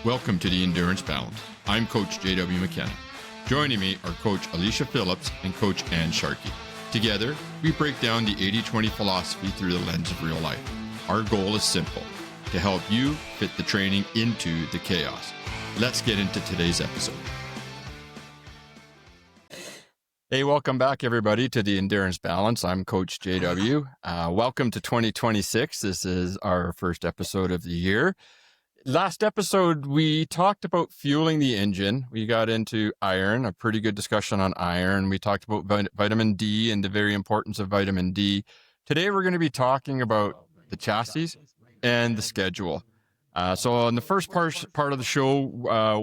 Welcome to the Endurance Balance. I'm Coach J.W. McKenna. Joining me are Coach Alicia Phillips and Coach Ann Sharkey. Together, we break down the 80-20 philosophy through the lens of real life. Our goal is simple, to help you fit the training into the chaos. Let's get into today's episode. Hey, welcome back, everybody, to the Endurance Balance. I'm Coach JW. Welcome to 2026. This is our first episode of the year. Last episode, we talked about fueling the engine. We got into iron, a pretty good discussion on iron. We talked about vitamin D and the very importance of vitamin D. Today, we're going to be talking about the chassis and the schedule. So in the first part of the show,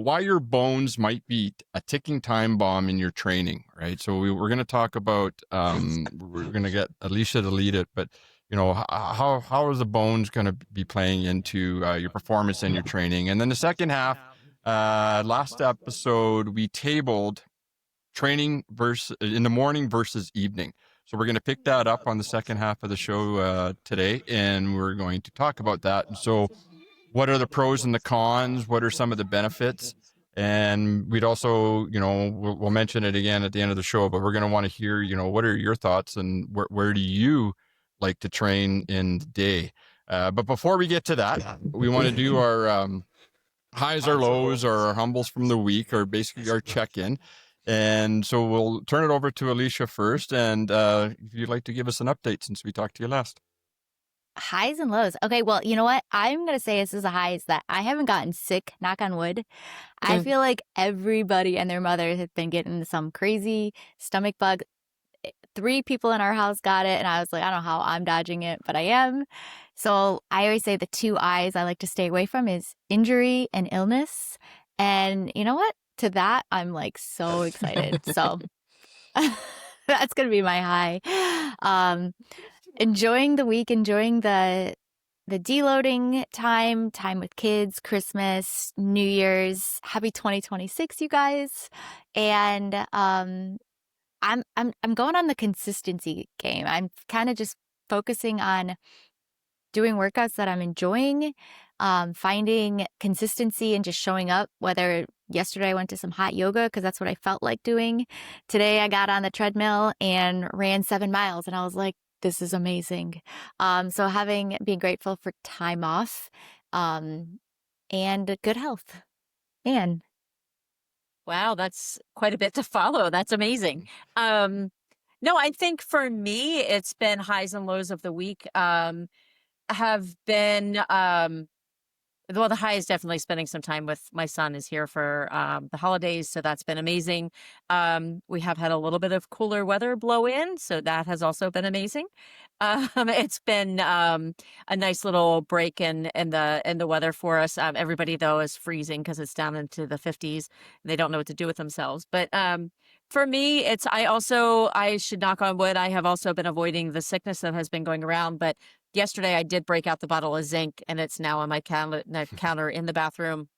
why your bones might be a ticking time bomb in your training, right? So we're going to talk about, we're going to get Alicia to lead it, but you know, how is the bones going to be playing into your performance and your training? And then the second half, last episode, we tabled training in the morning versus evening. So we're going to pick that up on the second half of the show today, and we're going to talk about that. And so what are the pros and the cons? What are some of the benefits? And we'd also, you know, we'll mention it again at the end of the show, but we're going to want to hear, you know, what are your thoughts and where do you like to train in the day? But before we get to that, we want to do our highs or lows or our humbles from the week, or basically our check-in. And so we'll turn it over to Alicia first. And if you'd like to give us an update since we talked to you last. Highs and lows. Okay, well, you know what? I'm going to say this is a high is that I haven't gotten sick, knock on wood. I feel like everybody and their mother have been getting some crazy stomach bug. 3 people in our house got it, and I was like, I don't know how I'm dodging it, but I am. So I always say the 2 I's I like to stay away from is injury and illness. And you know what? To that, I'm like so excited. So that's going to be my high. Enjoying the week, enjoying the deloading time with kids, Christmas, New Year's, happy 2026, you guys. And I'm going on the consistency game. I'm kind of just focusing on doing workouts that I'm enjoying, finding consistency and just showing up. Whether yesterday I went to some hot yoga because that's what I felt like doing. Today I got on the treadmill and ran 7 miles, and I was like, this is amazing. So being grateful for time off, and good health. And wow, that's quite a bit to follow. That's amazing. No, I think for me, it's been highs and lows of the week. Have been, well, the high is definitely spending some time with my son is here for the holidays. So that's been amazing. We have had a little bit of cooler weather blow in. So that has also been amazing. It's been a nice little break in the weather for us. Everybody, though, is freezing because it's down into the 50s. They don't know what to do with themselves. But for me, I should knock on wood. I have also been avoiding the sickness that has been going around. But yesterday, I did break out the bottle of zinc, and it's now on my counter in the bathroom,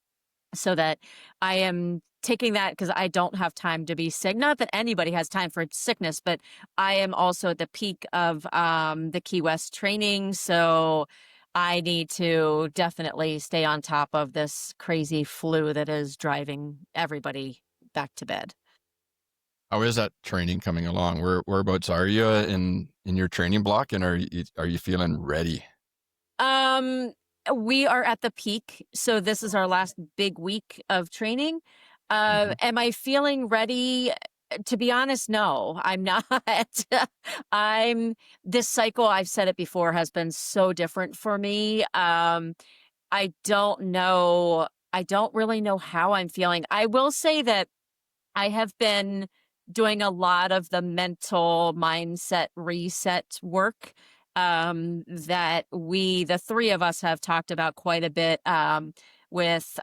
so that I am taking that because I don't have time to be sick. Not that anybody has time for sickness, but I am also at the peak of the Key West training, so I need to definitely stay on top of this crazy flu that is driving everybody back to bed. How is that training coming along? Whereabouts are you in your training block, and are you feeling ready? We are at the peak, so this is our last big week of training. Am I feeling ready? To be honest, no, I'm not. This cycle, I've said it before, has been so different for me. I don't know. I don't really know how I'm feeling. I will say that I have been doing a lot of the mental mindset reset work that the 3 of us have talked about quite a bit with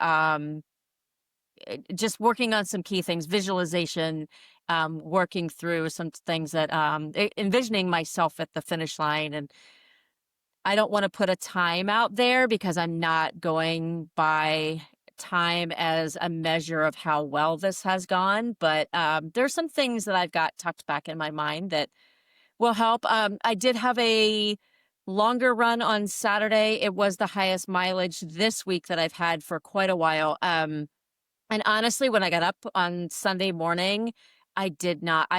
just working on some key things, visualization, working through some things that envisioning myself at the finish line. And I don't want to put a time out there because I'm not going by time as a measure of how well this has gone. But there's some things that I've got tucked back in my mind that will help. I did have a longer run on Saturday. It was the highest mileage this week that I've had for quite a while. And honestly, when I got up on Sunday morning, I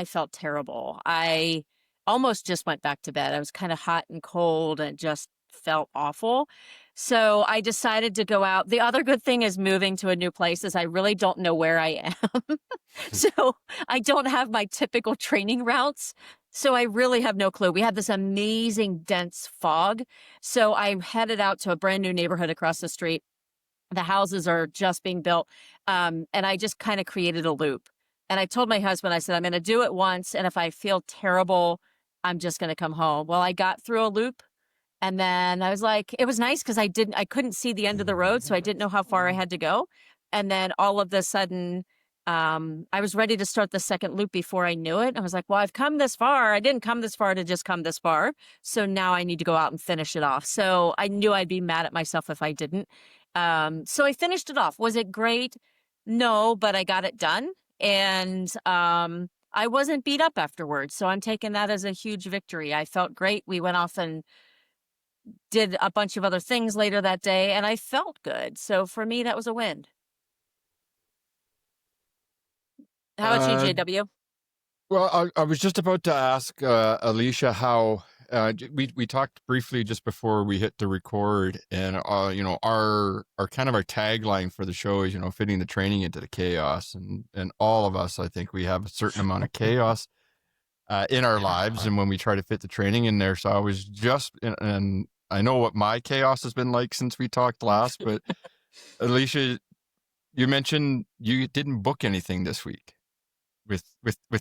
felt terrible. I almost just went back to bed. I was kind of hot and cold and just felt awful. So I decided to go out. The other good thing is moving to a new place is I really don't know where I am. So I don't have my typical training routes. So I really have no clue. We had this amazing dense fog. So I headed out to a brand new neighborhood across the street. The houses are just being built. And I just kind of created a loop. And I told my husband, I said, I'm going to do it once. And if I feel terrible, I'm just going to come home. Well, I got through a loop. And then I was like, it was nice because I couldn't see the end of the road. So I didn't know how far I had to go. And then all of a sudden, I was ready to start the second loop before I knew it. I was like, well, I've come this far. I didn't come this far to just come this far. So now I need to go out and finish it off. So I knew I'd be mad at myself if I didn't. So I finished it off. Was it great? No, but I got it done. And I wasn't beat up afterwards. So I'm taking that as a huge victory. I felt great. We went off and did a bunch of other things later that day, and I felt good. So for me, that was a win. How about you, JW? Well, I was just about to ask Alicia how we talked briefly just before we hit the record, and our kind of our tagline for the show is fitting the training into the chaos, and all of us, I think we have a certain amount of chaos in our lives, and when we try to fit the training in there. So I was and I know what my chaos has been like since we talked last, but Alicia, you mentioned you didn't book anything this week with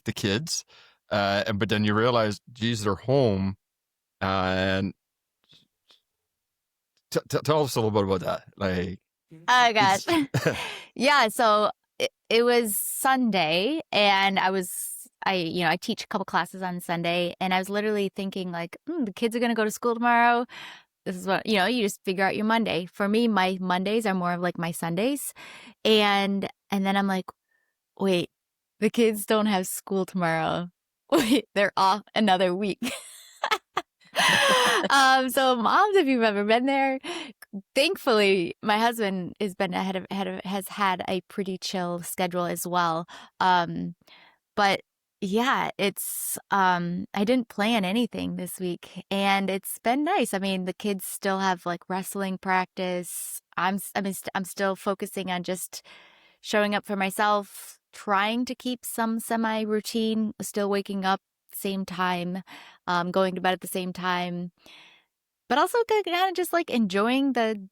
the kids, but then you realize, geez, they're home, and tell us a little bit about that. Like, oh gosh, yeah. So it was Sunday, and I teach a couple classes on Sunday, and I was literally thinking like, the kids are gonna go to school tomorrow. This is what, you just figure out your Monday. For me, my Mondays are more of like my Sundays, and then I'm like, wait. The kids don't have school tomorrow. Wait, they're off another week. So moms, if you've ever been there, thankfully my husband has had a pretty chill schedule as well. But yeah, it's I didn't plan anything this week, and it's been nice. I mean, the kids still have like wrestling practice. I'm still focusing on just showing up for myself, trying to keep some semi-routine, still waking up same time, going to bed at the same time, but also kind of just like enjoying the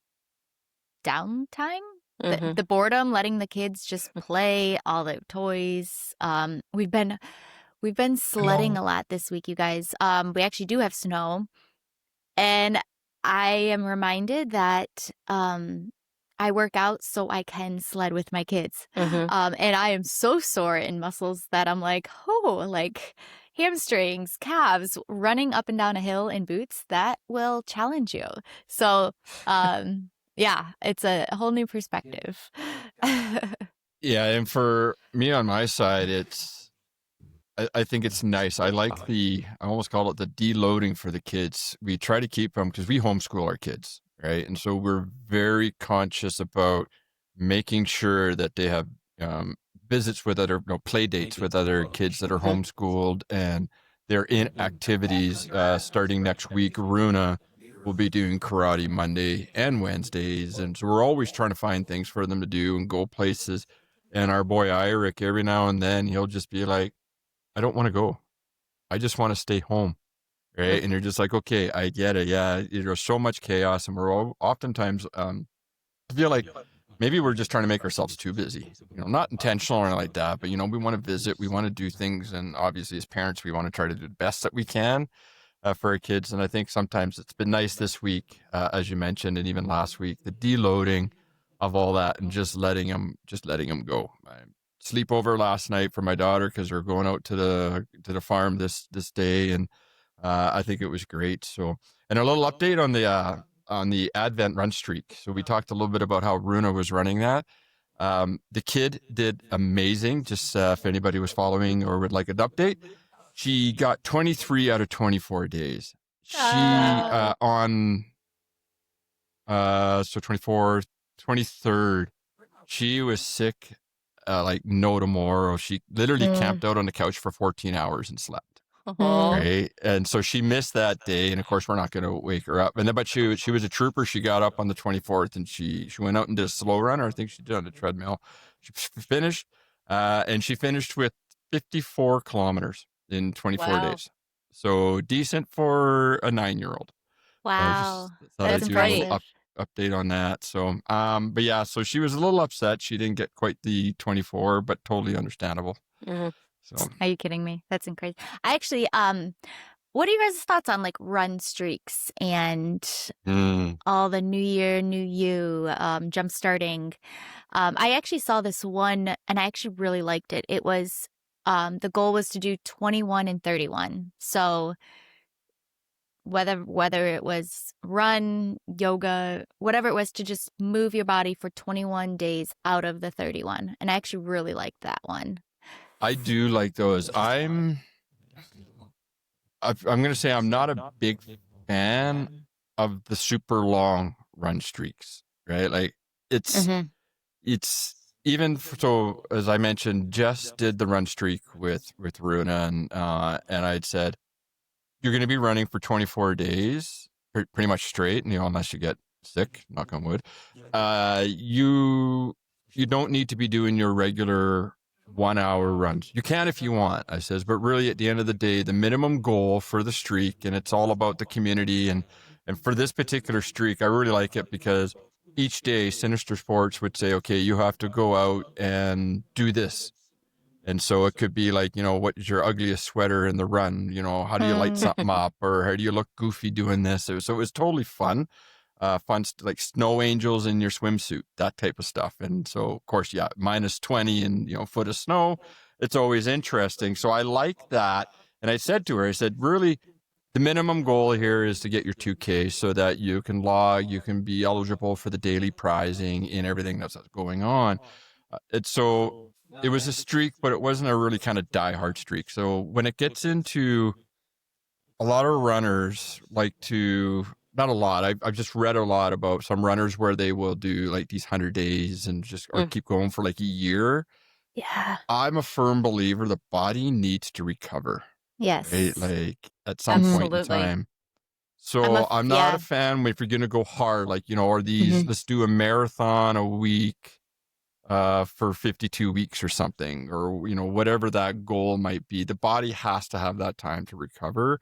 downtime, the boredom, letting the kids just play all the toys. We've been sledding a lot this week, you guys. We actually do have snow, and I am reminded that I work out so I can sled with my kids. And I am so sore in muscles that I'm like, like hamstrings, calves, running up and down a hill in boots, that will challenge you. So, yeah, it's a whole new perspective. Yeah, and for me on my side, I think it's nice. I like I almost call it the deloading for the kids. We try to keep them, because we homeschool our kids, right? And so we're very conscious about making sure that they have visits with other, play dates with other kids that are homeschooled, and they're in activities. Starting next week, Runa will be doing karate Monday and Wednesdays. And so we're always trying to find things for them to do and go places. And our boy Iric, every now and then, he'll just be like, I don't want to go. I just want to stay home. Right. And you're just like, okay, I get it. Yeah. There's so much chaos. And we're oftentimes, I feel like maybe we're just trying to make ourselves too busy, not intentional or anything like that, but, we want to visit, we want to do things. And obviously as parents, we want to try to do the best that we can for our kids. And I think sometimes it's been nice this week, as you mentioned, and even last week, the deloading of all that and just letting them go. Sleepover last night for my daughter, because we're going out to the farm this day, and I think it was great. So, and a little update on the Advent run streak. So we talked a little bit about how Runa was running that. The kid did amazing. Just if anybody was following or would like an update, she got 23 out of 24 days. she on so 24th, 23rd, she was sick like no tomorrow. She literally camped out on the couch for 14 hours and slept. Right. And so she missed that day. And of course, we're not going to wake her up. And then, but she was a trooper. She got up on the 24th and she went out and did a slow runner. I think she did on the treadmill. She finished and she finished with 54 kilometers in 24 days. So decent for a 9-year-old. Wow. So just thought That's I'd do a little impressive. update on that. So, but yeah, so she was a little upset. She didn't get quite the 24, but totally understandable. So, Are you kidding me? That's crazy. I actually, what are your guys' thoughts on like run streaks and all the New Year, New You, jump starting? I actually saw this one and I actually really liked it. It was, the goal was to do 21 and 31. So whether it was run, yoga, whatever it was, to just move your body for 21 days out of the 31. And I actually really liked that one. I do like those. I'm going to say I'm not a big fan of the super long run streaks, right? Like it's even so, as I mentioned, Jess did the run streak with Runa and I'd said, you're going to be running for 24 days, pretty much straight, unless you get sick, knock on wood. You don't need to be doing your regular 1-hour runs. You can if you want, I says, but really at the end of the day, the minimum goal for the streak, and it's all about the community. And for this particular streak, I really like it because each day Sinister Sports would say, okay, you have to go out and do this. And so it could be like, what is your ugliest sweater in the run? How do you light something up, or how do you look goofy doing this? So it was totally fun. Like snow angels in your swimsuit, that type of stuff. And so, of course, yeah, -20 and, foot of snow. It's always interesting. So I like that. And I said to her, I said, really, the minimum goal here is to get your 2K so that you can log, you can be eligible for the daily prizing and everything that's going on. It was a streak, but it wasn't a really kind of diehard streak. So when it gets into a lot of runners like to, not a lot, I've just read a lot about some runners where they will do like these 100 days and or keep going for like a year. Yeah. I'm a firm believer the body needs to recover. Yes. Right? Like at some point in time. So I'm not a fan if you're going to go hard, like, or these, let's do a marathon a week for 52 weeks or something, or, whatever that goal might be. The body has to have that time to recover.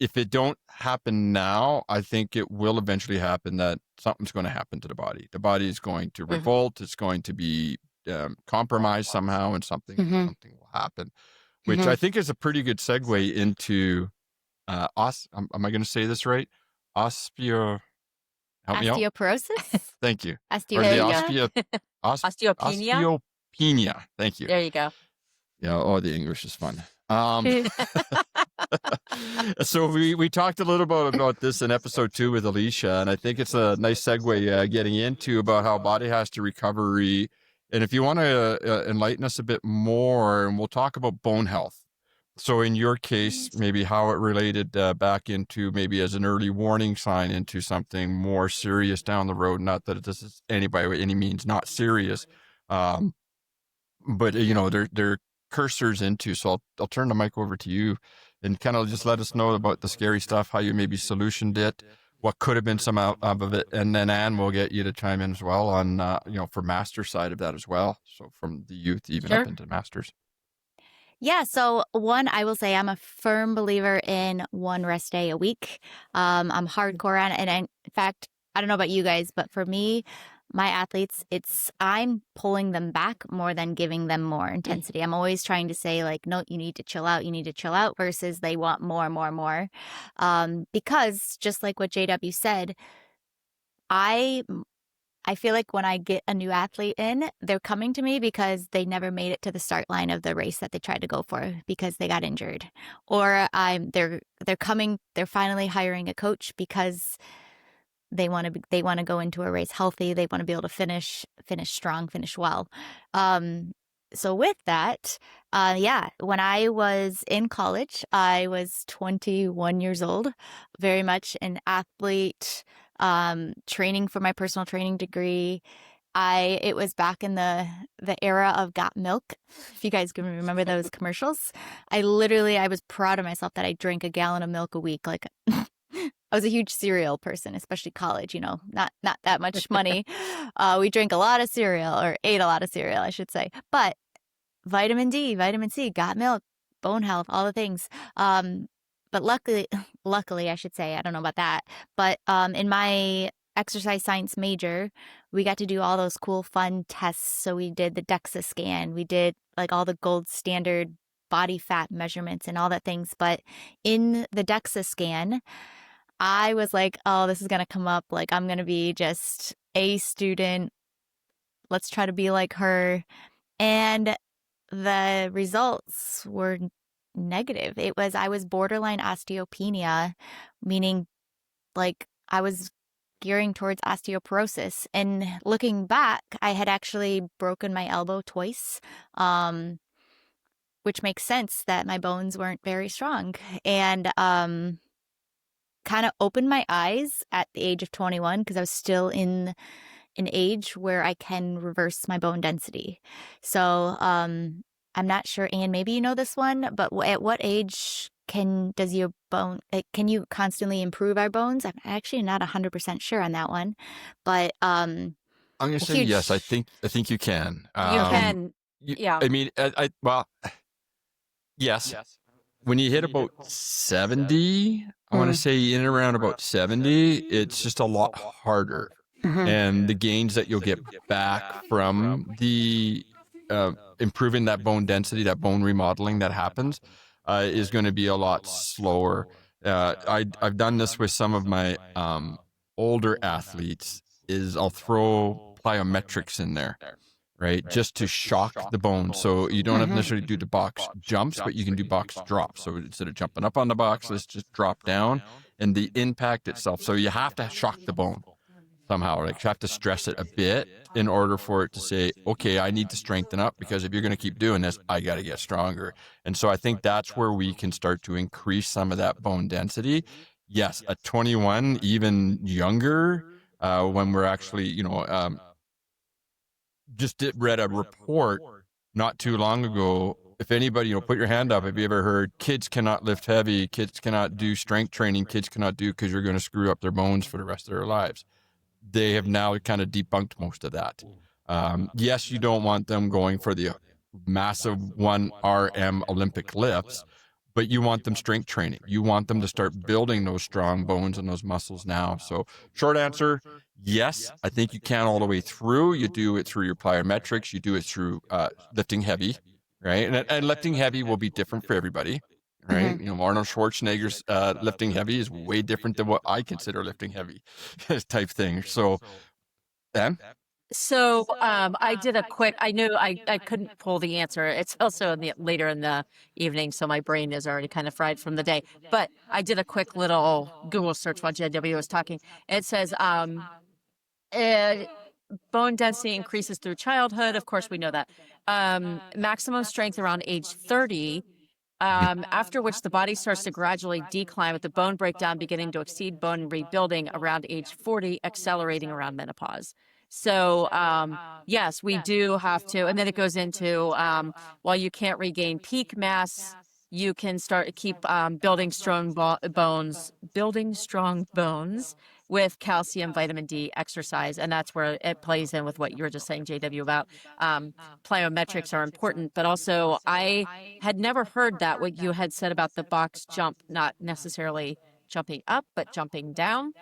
If it don't happen now, I think it will eventually happen that something's going to happen to the body. The body is going to revolt. It's going to be compromised somehow, and something will happen, which I think is a pretty good segue into am I going to say this right? Help me out. Osteoporosis? Thank you. Osteopenia? Osteopenia? Osteopenia. Thank you. There you go. Yeah. The English is fun. So we talked a little bit about this in episode 2 with Alicia, and I think it's a nice segue getting into about how body has to recovery. And if you want to enlighten us a bit more, and we'll talk about bone health. So in your case, maybe how it related back into maybe as an early warning sign into something more serious down the road. Not that this is by any means not serious, but they're cursors into. So I'll turn the mic over to you and kind of just let us know about the scary stuff, how you maybe solutioned it, what could have been some out of it, and then Anne will get you to chime in as well on for master side of that as well. So from the youth even up into masters. Yeah. So one, I will say I'm a firm believer in 1 rest day a week. I'm hardcore on it. And in fact, I don't know about you guys, but for me, my athletes, I'm pulling them back more than giving them more intensity. I'm always trying to say like, no, you need to chill out versus they want more. Because just like what JW said, I feel like when I get a new athlete in, they're coming to me because they never made it to the start line of the race that they tried to go for because they got injured, or they're finally hiring a coach because they want to go into a race healthy. They want to be able to finish strong, finish well. so with that, when I was in college, I was 21 years old, very much an athlete, training for my personal training degree. It was back in the era of Got Milk, if you guys can remember those commercials. I was proud of myself that I drank a gallon of milk a week. Like I was a huge cereal person, especially college, not that much money. We drank a lot of cereal, or ate a lot of cereal, I should say. But vitamin D, vitamin C, Got Milk, bone health, all the things. But luckily, I should say, I don't know about that, but in my exercise science major, we got to do all those cool, fun tests. So we did the DEXA scan, we did like all the gold standard body fat measurements and all that things. But in the DEXA scan, I was like, oh, this is going to come up. Like, I'm going to be just a student. Let's try to be like her. And the results were negative. I was borderline osteopenia, meaning like I was gearing towards osteoporosis. And looking back, I had actually broken my elbow twice, which makes sense that my bones weren't very strong. And kind of opened my eyes at the age of 21 because I was still in an age where I can reverse my bone density. So I'm not sure, Anne, maybe you know this one, but at what age can you constantly improve our bones? I'm actually not 100% sure on that one, but I'm going to say yes. I think you can. You can. Yeah. I mean, well, yes. When you hit about 70, I want to say in and around about 70, it's just a lot harder. And the gains that you'll get back from the improving that bone density, that bone remodeling that happens, is going to be a lot slower. I've done this with some of my older athletes. I'll throw plyometrics in there, right? Just to shock the bone. So you don't have to necessarily do the box jumps, but you can do box drops. So instead of jumping up on the box, let's just drop down, and the impact itself. So you have to shock the bone somehow. Like you have to stress it a bit in order for it to say, okay, I need to strengthen up, because if you're going to keep doing this, I got to get stronger. And so I think that's where we can start to increase some of that bone density. Yes, at 21, even younger, when we're actually, just read a report not too long ago. If anybody, put your hand up. Have you ever heard kids cannot lift heavy, kids cannot do strength training, kids cannot do, because you're going to screw up their bones for the rest of their lives? They have now kind of debunked most of that. Yes, you don't want them going for the massive 1 RM Olympic lifts, but you want them strength training. You want them to start building those strong bones and those muscles now. So short answer, yes, I think you can all the way through. You do it through your plyometrics. You do it through lifting heavy, right? And lifting heavy will be different for everybody, right? Arnold Schwarzenegger's lifting heavy is way different than what I consider lifting heavy type thing. So, then. So I did a quick, I knew I couldn't pull the answer. It's also later in the evening, so my brain is already kind of fried from the day. But I did a quick little Google search while JW was talking. It says bone density increases through childhood. Of course, we know that. Maximum strength around age 30, after which the body starts to gradually decline, with the bone breakdown beginning to exceed bone rebuilding around age 40, accelerating around menopause. So, yes, we do have to. And then it goes into, while you can't regain peak mass, you can keep building strong bones with calcium, vitamin D, exercise. And that's where it plays in with what you were just saying, JW, about plyometrics are important. But also, I had never heard that, what you had said about the box jump, not necessarily jumping up, but jumping down.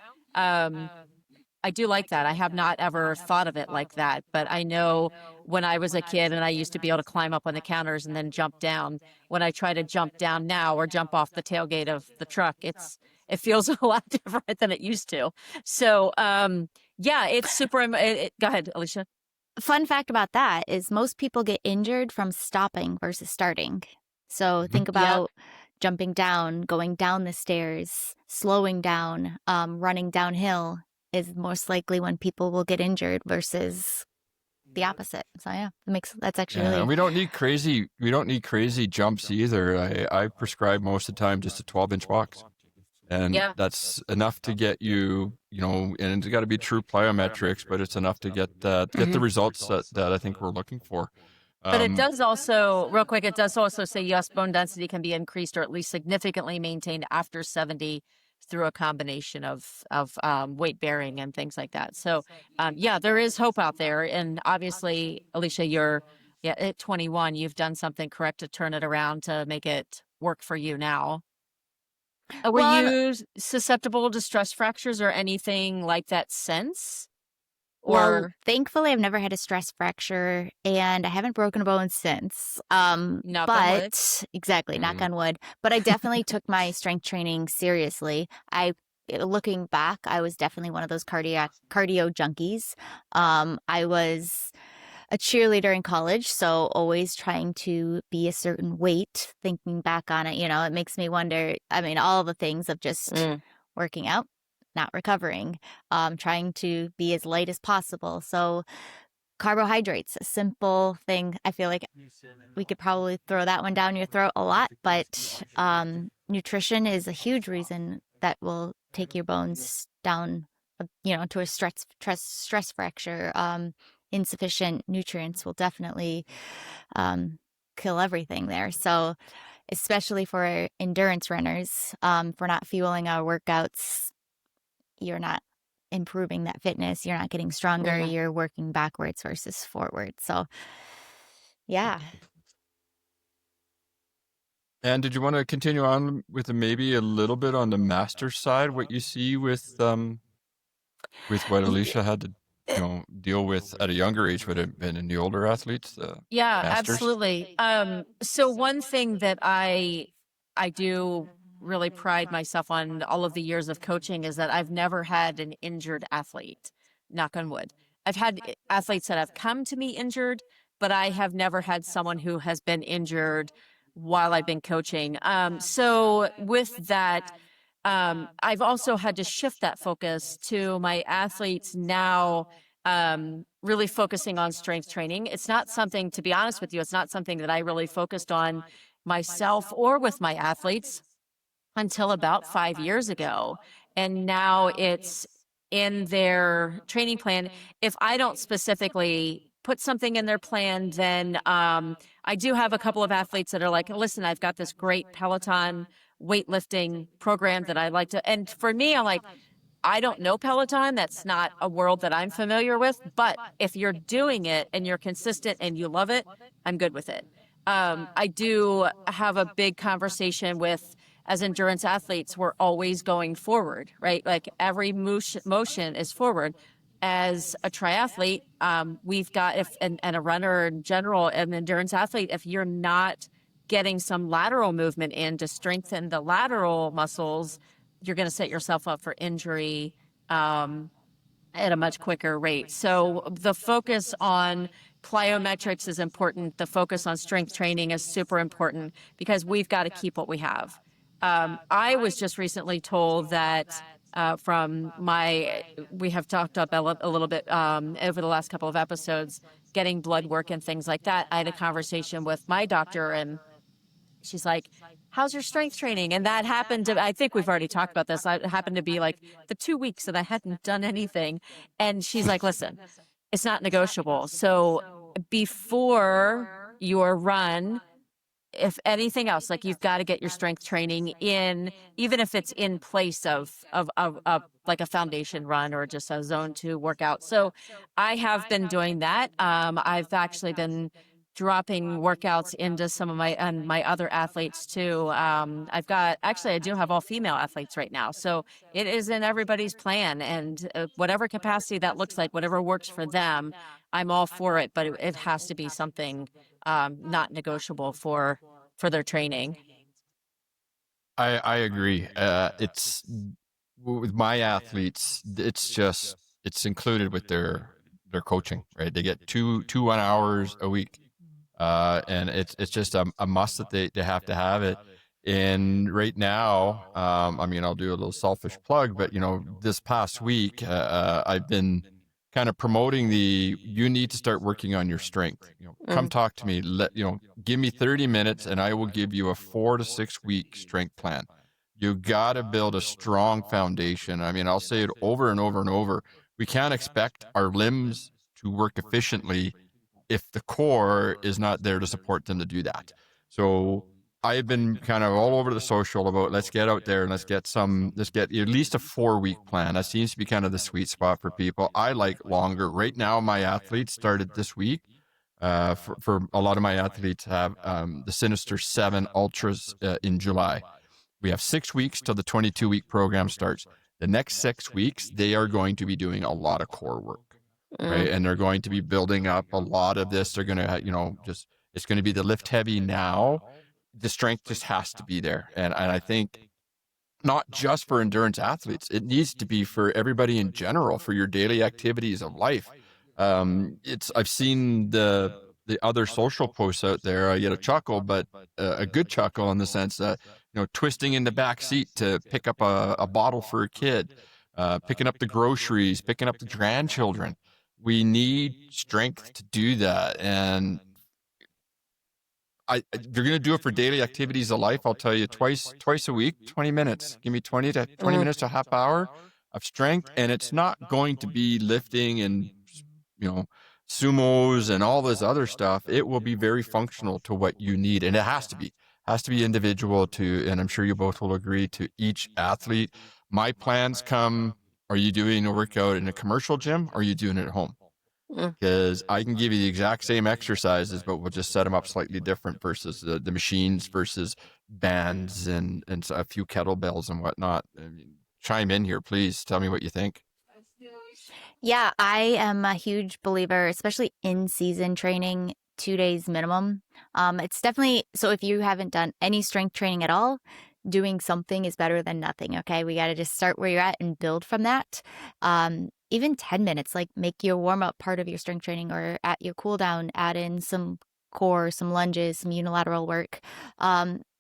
I do like that. I have not ever thought of it like that, but I know when I was a kid and I used to be able to climb up on the counters and then jump down, when I try to jump down now or jump off the tailgate of the truck, it feels a lot different than it used to. So, yeah, it's super. Go ahead, Alicia. Fun fact about that is most people get injured from stopping versus starting. So think about jumping down, going down the stairs, slowing down, running downhill is most likely when people will get injured versus the opposite. So yeah, that's actually And really. we don't need crazy jumps either. I prescribe most of the time just a 12-inch box. And Yeah. that's enough to get you, and it's got to be true plyometrics, but it's enough to get the results that I think we're looking for. But it does also, real quick, it does also say yes, bone density can be increased or at least significantly maintained after 70 through a combination of weight bearing and things like that. So yeah, there is hope out there. And obviously, Alicia, you're at 21, you've done something correct to turn it around to make it work for you now. Were Well, you susceptible to stress fractures or anything like that since? well, Or thankfully, I've never had a stress fracture, and I haven't broken a bone since. knock on wood? But exactly, knock on wood. But I definitely took my strength training seriously. Looking back, I was definitely one of those cardio junkies. I was a cheerleader in college, so always trying to be a certain weight. Thinking back on it, it makes me wonder. I mean, all the things of just working out, not recovering, trying to be as light as possible. So carbohydrates, a simple thing. I feel like we could probably throw that one down your throat a lot, but nutrition is a huge reason that will take your bones down, to a stress fracture. Insufficient nutrients will definitely kill everything there. So especially for endurance runners, for not fueling our workouts, you're not improving that fitness. You're not getting stronger. You're working backwards versus forward. So, yeah. And did you want to continue on with maybe a little bit on the master side, what you see with what Alicia had to deal with at a younger age would have been in the older athletes? Yeah, masters? absolutely. So one thing that I do really pride myself on all of the years of coaching is that I've never had an injured athlete, knock on wood. I've had athletes that have come to me injured, but I have never had someone who has been injured while I've been coaching. So with that, I've also had to shift that focus to my athletes now, really focusing on strength training. It's not something, to be honest with you, it's not something that I really focused on myself or with my athletes until about 5 years ago. And now it's in their training plan. If I don't specifically put something in their plan, then I do have a couple of athletes that are like, listen, I've got this great Peloton weightlifting program that I like to, and for me, I'm like, I don't know Peloton. That's not a world that I'm familiar with. But if you're doing it and you're consistent and you love it, I'm good with it. I do have a big conversation with, as endurance athletes, we're always going forward, right? Like every motion is forward. As a triathlete, we've got, and a runner in general, an endurance athlete, if you're not getting some lateral movement in to strengthen the lateral muscles, you're going to set yourself up for injury at a much quicker rate. So the focus on plyometrics is important. The focus on strength training is super important because we've got to keep what we have. I was just recently told that we have talked about a little bit over the last couple of episodes, getting blood work and things like that. I had a conversation with my doctor and she's like, how's your strength training? And that happened to, I think we've already talked about this. It happened to be like the 2 weeks that I hadn't done anything. And she's like, listen, it's not negotiable. So before your run, if anything else, like you've got to get your strength training in, even if it's in place of like a foundation run or just a zone 2 workout. So I have been doing that. I've actually been dropping workouts into some of my other athletes too. I do have all female athletes right now. So it is in everybody's plan, and whatever capacity that looks like, whatever works for them, I'm all for it, but it has to be something not negotiable for their training. I agree. It's with my athletes. It's included with their coaching, right? They get two 1 hours a week, and it's just a must that they have to have it. And right now, I mean, I'll do a little selfish plug, but this past week, I've been kind of promoting you need to start working on your strength. Come talk to me. Give me 30 minutes and I will give you a 4 to 6 week strength plan. You got to build a strong foundation. I mean, I'll say it over and over and over. We can't expect our limbs to work efficiently if the core is not there to support them to do that. So I've been kind of all over the social about let's get out there and let's get at least a 4 week plan. That seems to be kind of the sweet spot for people. I like longer. Right now, my athletes started this week. For a lot of my athletes have the Sinister 7 Ultras in July. We have 6 weeks till the 22-week program starts. The next 6 weeks, they are going to be doing a lot of core work. Right. And they're going to be building up a lot of this. They're going to, it's going to be the lift heavy now. The strength just has to be there. And I think not just for endurance athletes, it needs to be for everybody in general, for your daily activities of life. I've seen the other social posts out there. I get a chuckle, but a good chuckle in the sense that, twisting in the back seat to pick up a bottle for a kid, picking up the groceries, picking up the grandchildren. We need strength to do that. And you're going to do it for daily activities of life. I'll tell you twice a week, 20 minutes. Give me 20 minutes to a half hour of strength. And it's not going to be lifting and, sumos and all this other stuff. It will be very functional to what you need. And it has to be individual and I'm sure you both will agree, to each athlete. My plans come, are you doing a workout in a commercial gym or are you doing it at home? Because I can give you the exact same exercises, but we'll just set them up slightly different versus the machines versus bands and a few kettlebells and whatnot. I mean, chime in here, please. Tell me what you think. Yeah, I am a huge believer, especially in season training, 2 days minimum. It's definitely, so if you haven't done any strength training at all, doing something is better than nothing. Okay. We got to just start where you're at and build from that. Even 10 minutes, like make your warm up part of your strength training, or at your cool down, add in some core, some lunges, some unilateral work.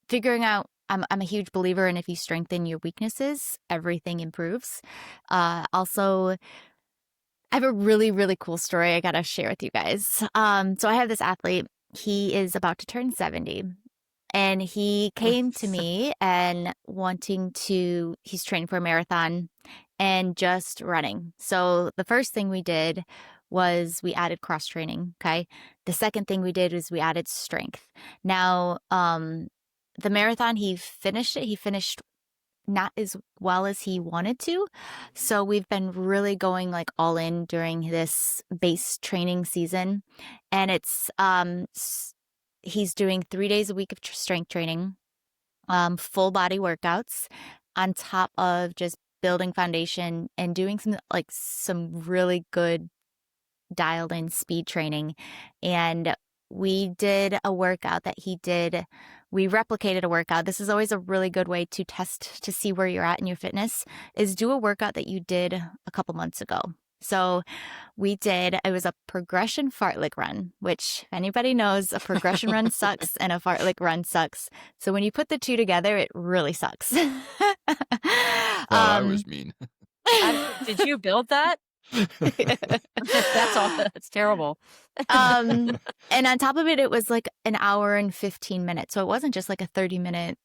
Figuring out, I'm a huge believer in if you strengthen your weaknesses, everything improves. Also, I have a really, really cool story I got to share with you guys. So I have this athlete. He is about to turn 70. And he came to me and he's training for a marathon and just running. So the first thing we did was we added cross training. Okay. The second thing we did was we added strength. Now, the marathon, he finished it. He finished not as well as he wanted to. So we've been really going like all in during this base training season. And he's doing 3 days a week of strength training, full body workouts on top of just building foundation and doing some really good dialed in speed training. And we did a workout that he did. We replicated a workout. This is always a really good way to test to see where you're at in your fitness, is do a workout that you did a couple months ago. So it was a progression fartlek run, which if anybody knows, a progression run sucks and a fartlek run sucks. So when you put the two together, it really sucks. I was mean. Did you build that? That's terrible. And on top of it was like an hour and 15 minutes. So it wasn't just like a 30-minute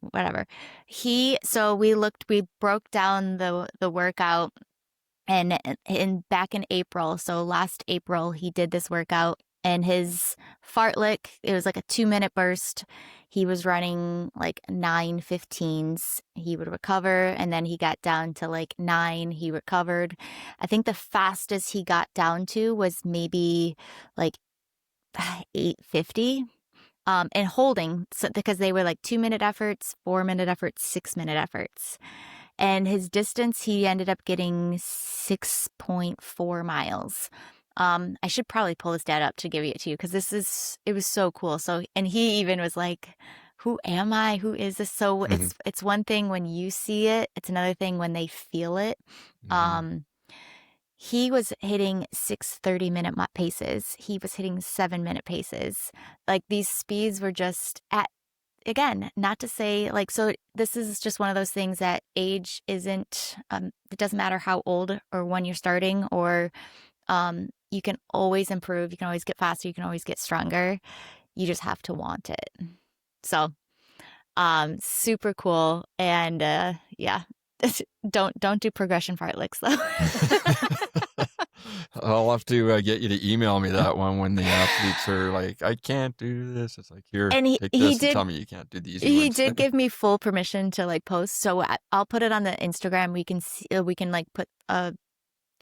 whatever. We broke down the workout, and back in April. So last April he did this workout, and his fartlek, it was like a 2-minute burst. He was running like 9:15s. He would recover, and then he got down to like 9. He recovered. I think the fastest he got down to was maybe like 8:50. And holding, because they were like 2-minute efforts, 4-minute efforts, 6-minute efforts. And his distance, he ended up getting 6.4 miles. I should probably pull this data up to give it to you, because it was so cool. So, and he even was like, who am I? Who is this? So it's one thing when you see it, it's another thing when they feel it. He was hitting 6 30-minute paces. He was hitting 7-minute paces. Like, these speeds were just again, not to say like, so this is just one of those things that age isn't, it doesn't matter how old or when you're starting, or you can always improve. You can always get faster. You can always get stronger. You just have to want it. So, super cool. And yeah, don't do progression fartleks though. I'll have to get you to email me that one when the athletes are like, I can't do this. It's like, here, And take this and tell me you can't do the easy he ones. did give me full permission to like post. So I'll put it on the Instagram. We can see, we can like put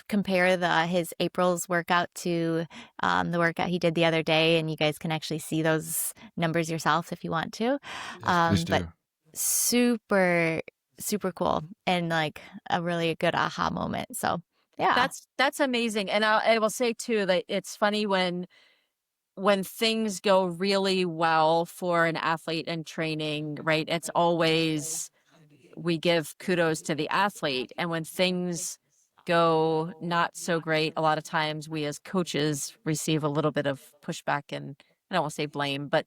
compare his April's workout to the workout he did the other day, and you guys can actually see those numbers yourself if you want to. Yes, please do. But super, super cool, and like a really good aha moment. So yeah, That's amazing. And I will say too that it's funny when things go really well for an athlete in training, right? It's always, we give kudos to the athlete. And when things go not so great, a lot of times we as coaches receive a little bit of pushback, and I don't want to say blame, but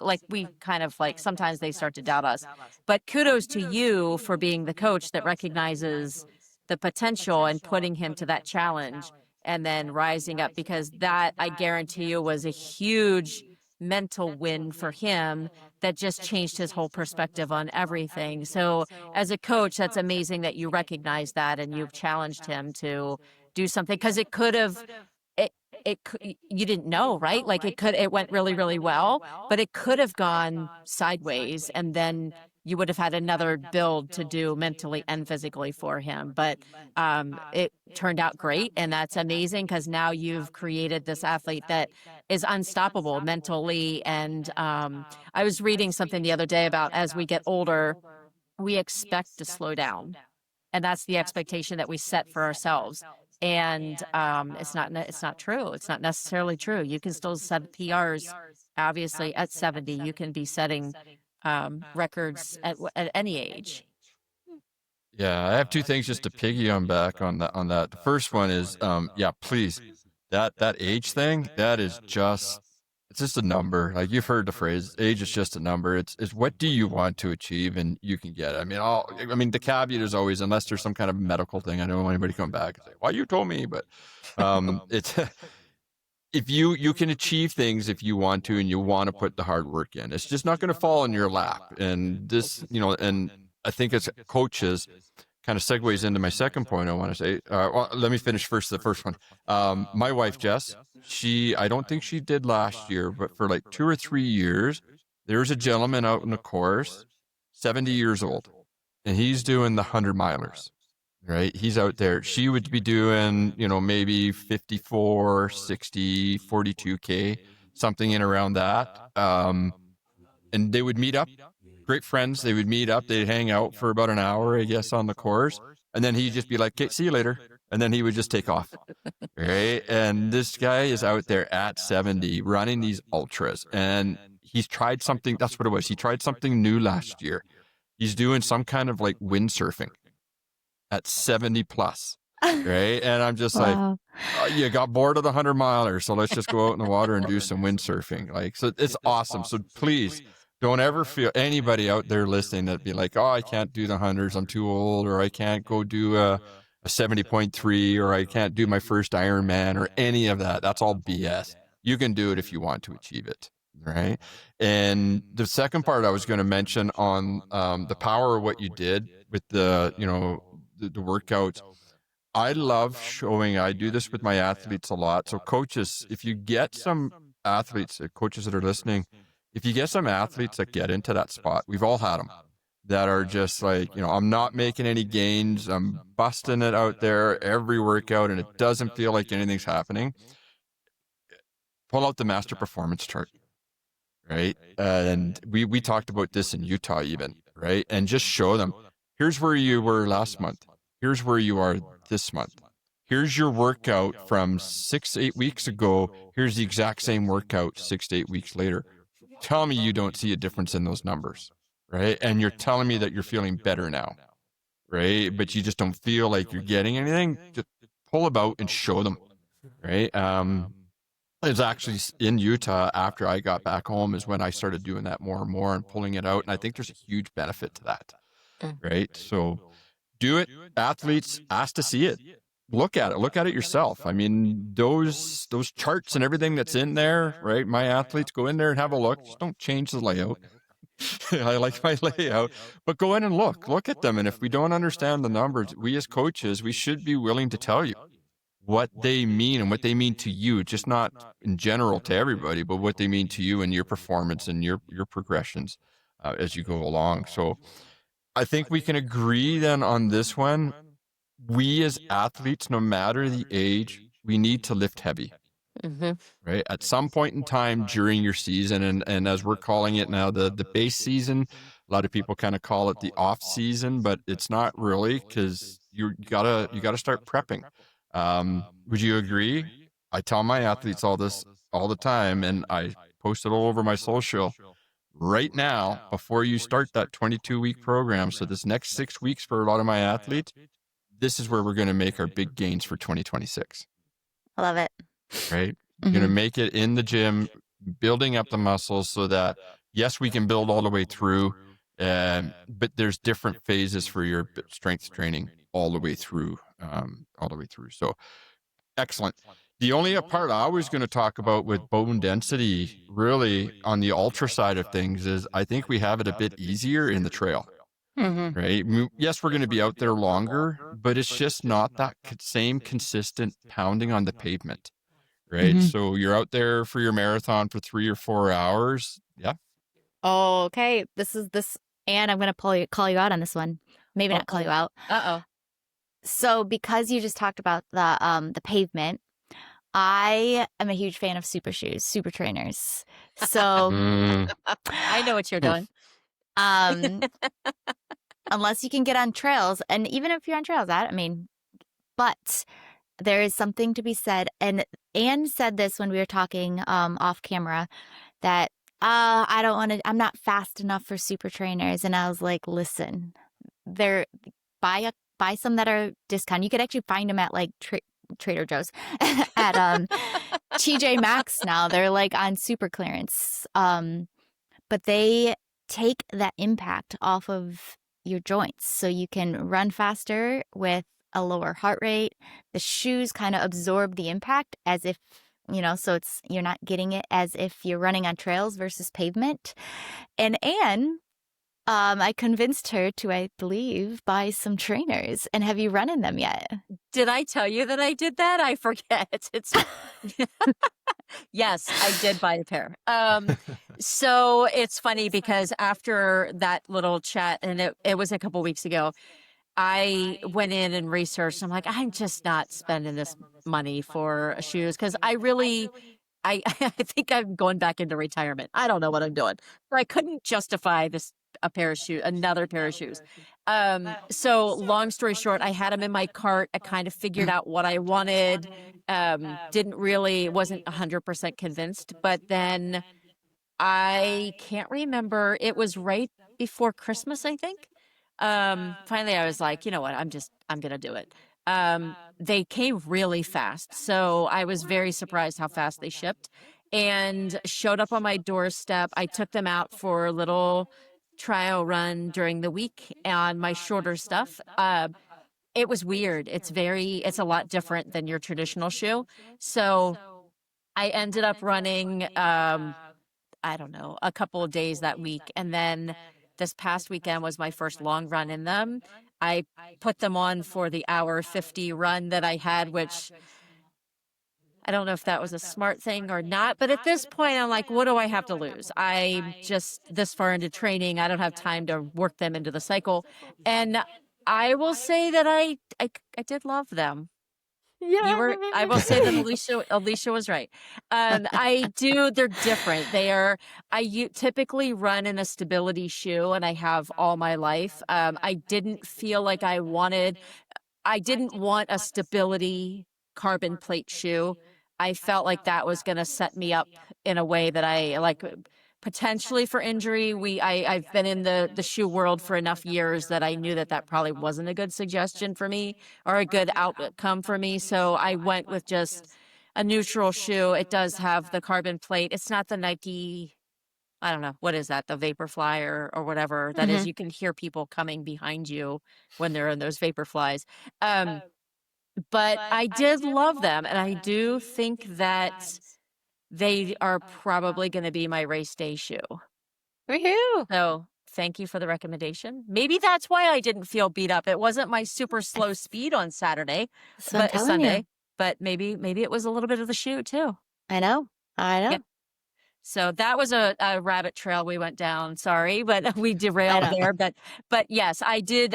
like we kind of like, sometimes they start to doubt us. But kudos to you for being the coach that recognizes the potential and putting him to that challenge and then rising up, because that, I guarantee you, was a huge mental win for him that just changed his whole perspective on everything. So as a coach, that's amazing that you recognize that and you've challenged him to do something, because it could have, you didn't know, right? Like it went really, really well, but it could have gone sideways, and then you would have had another build to do mentally and physically for him. But it turned out great, and that's amazing, because now you've created this athlete that is unstoppable mentally. And I was reading something the other day about, as we get older, we expect to slow down, and that's the expectation that we set for ourselves. And it's not true. It's not necessarily true. You can still set PRs, obviously, at 70. You can be setting records at any age. Yeah, I have two things just to piggy on back on that. The first one is, yeah, please, that age thing, that is just, it's just a number. Like, you've heard the phrase, age is just a number. It's what do you want to achieve, and you can get it. I mean, the caveat is always, unless there's some kind of medical thing, I don't want anybody come back and say, well, you told me, but it's if you can achieve things if you want to, and you want to put the hard work in. It's just not going to fall in your lap. And this, and I think as coaches, kind of segues into my second point I want to say. Well, let me finish first the first one. My wife, Jess, I don't think she did last year, but for like 2 or 3 years, there's a gentleman out in the course, 70 years old, and he's doing the 100-milers, right? He's out there. She would be doing, maybe 54, 60, 42K, something in around that. And they would meet up. Great friends. They would meet up. They'd hang out for about an hour, I guess, on the course. And then he'd just be like, okay, see you later. And then he would just take off. Right. And this guy is out there at 70 running these ultras. And he's tried something. That's what it was. He tried something new last year. He's doing some kind of like windsurfing at 70 plus. Right. And I'm just wow. like, oh, you got bored of the 100-miler. So let's just go out in the water and do some windsurfing. Like, so it's awesome. So please, don't ever feel, anybody out there listening, that be like, oh, I can't do the 100s, I'm too old, or I can't go do a 70.3, or I can't do my first Ironman, or any of that. That's all BS. You can do it if you want to achieve it, right? And the second part I was going to mention on the power of what you did with the workouts. I love showing, I do this with my athletes a lot. So coaches, if you get some athletes, coaches that are listening, if you get some athletes that get into that spot, we've all had them, that are just like, I'm not making any gains. I'm busting it out there every workout, and it doesn't feel like anything's happening. Pull out the master performance chart, right? And we talked about this in Utah even, right? And just show them, here's where you were last month. Here's where you are this month. Here's your workout from 6 to 8 weeks ago. Here's the exact same workout 6 to 8 weeks later. Tell me you don't see a difference in those numbers, right? And you're telling me that you're feeling better now, right? But you just don't feel like you're getting anything. Just pull about and show them, right? It's actually in Utah after I got back home is when I started doing that more and more and pulling it out. And I think there's a huge benefit to that, Mm. right? So do it. Athletes ask to see it. Look at it. Look at it yourself. I mean, those charts and everything that's in there, right? My athletes go in there and have a look. Just don't change the layout. I like my layout, but go in and look at them. And if we don't understand the numbers, we as coaches, we should be willing to tell you what they mean and what they mean to you, just not in general to everybody, but what they mean to you and your performance and your progressions as you go along. So I think we can agree then on this one. We as athletes, no matter the age, we need to lift heavy. Mm-hmm. Right? At some point in time during your season, and as we're calling it now, the base season, a lot of people kind of call it the off season, but it's not really, because you gotta start prepping. Would you agree? I tell my athletes all this all the time, and I post it all over my social. Right now, before you start that 22-week program, so this next 6 weeks for a lot of my athletes, this is where we're going to make our big gains for 2026. I love it. Right? You're going to make it in the gym, building up the muscles so that, yes, we can build all the way through, but there's different phases for your strength training all the way through. So excellent. The only part I was going to talk about with bone density, really on the ultra side of things, is I think we have it a bit easier in the trail. Mm-hmm. Right? Yes, we're going to be out there longer, but it's just not that same consistent pounding on the pavement. Right? Mhm. So you're out there for your marathon for 3 or 4 hours. Yeah. Oh, okay. This, and I'm gonna call you out on this one. Maybe not call you out. Uh-oh. So because you just talked about the pavement, I am a huge fan of super shoes, super trainers. So I know what you're doing. Unless you can get on trails, and even if you're on trails, but there is something to be said. And Anne said this when we were talking off camera, that I don't want to, I'm not fast enough for super trainers. And I was like, listen, buy some that are discount. You could actually find them at like Trader Joe's at TJ Maxx now. They're like on super clearance. But they take that impact off of your joints so you can run faster with a lower heart rate. The shoes kind of absorb the impact as if, so you're not getting it as if you're running on trails versus pavement. And Anne, I convinced her to, I believe, buy some trainers. And have you run in them yet? Did I tell you that I did that? I forget. It's yes, I did buy a pair. So it's funny because after that little chat, and it was a couple weeks ago, I went in and researched. I'm like, I'm just not spending this money for shoes because I I think I'm going back into retirement. I don't know what I'm doing. But I couldn't justify another pair of shoes. So long story short, I had them in my cart. I kind of figured out what I wanted. Wasn't 100% convinced, but then I can't remember. It was right before Christmas, I think. Finally I was like, you know what? I'm going to do it. They came really fast. So I was very surprised how fast they shipped and showed up on my doorstep. I took them out for a little trial run during the week on my shorter stuff. It was weird. It's a lot different than your traditional shoe. So I ended up running, I don't know, a couple of days that week. And then this past weekend was my first long run in them. I put them on for the hour 50 run that I had, which I don't know if that was a smart thing or not. But at this point, I'm like, what do I have to lose? I'm just this far into training. I don't have time to work them into the cycle. And I will say that I did love them. Yeah. I will say that Alicia was right. They're different. I typically run in a stability shoe, and I have all my life. I didn't feel like I didn't want a stability carbon plate shoe. I felt like that was going to set me up in a way that I like potentially for injury. I've been in the shoe world for enough years that I knew that probably wasn't a good suggestion for me or a good outcome for me. So I went with just a neutral shoe. It does have the carbon plate. It's not the Nike, I don't know, what is that? The Vaporfly or whatever that is. You can hear people coming behind you when they're in those Vaporflies. But I did love them, and I do think that they are probably going to be my race day shoe. Woohoo! So thank you for the recommendation. Maybe that's why I didn't feel beat up. It wasn't my super slow speed on Saturday, That's what I'm but telling Sunday, you. but maybe it was a little bit of the shoe too. I know. Yep. So that was a rabbit trail we went down. Sorry, but we derailed there. But yes, I did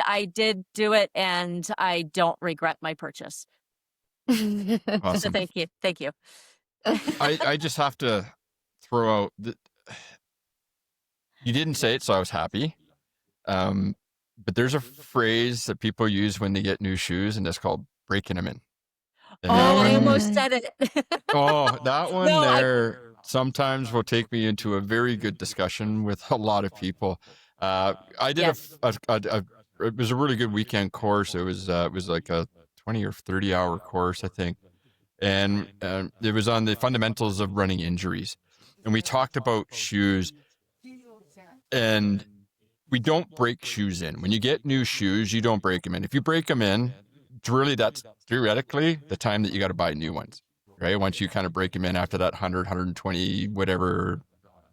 do it, and I don't regret my purchase. So Awesome. thank you. I just have to throw out that you didn't say it, so I was happy. But there's a phrase that people use when they get new shoes, and it's called breaking them in. And that I one, almost said it. that one No, there sometimes will take me into a very good discussion with a lot of people. I did it was a really good weekend course. It was like a 20 or 30 hour course, I think. And it was on the fundamentals of running injuries. And we talked about shoes, and we don't break shoes in. When you get new shoes, you don't break them in. If you break them in, that's theoretically the time that you got to buy new ones, right? Once you kind of break them in after that 100, 120, whatever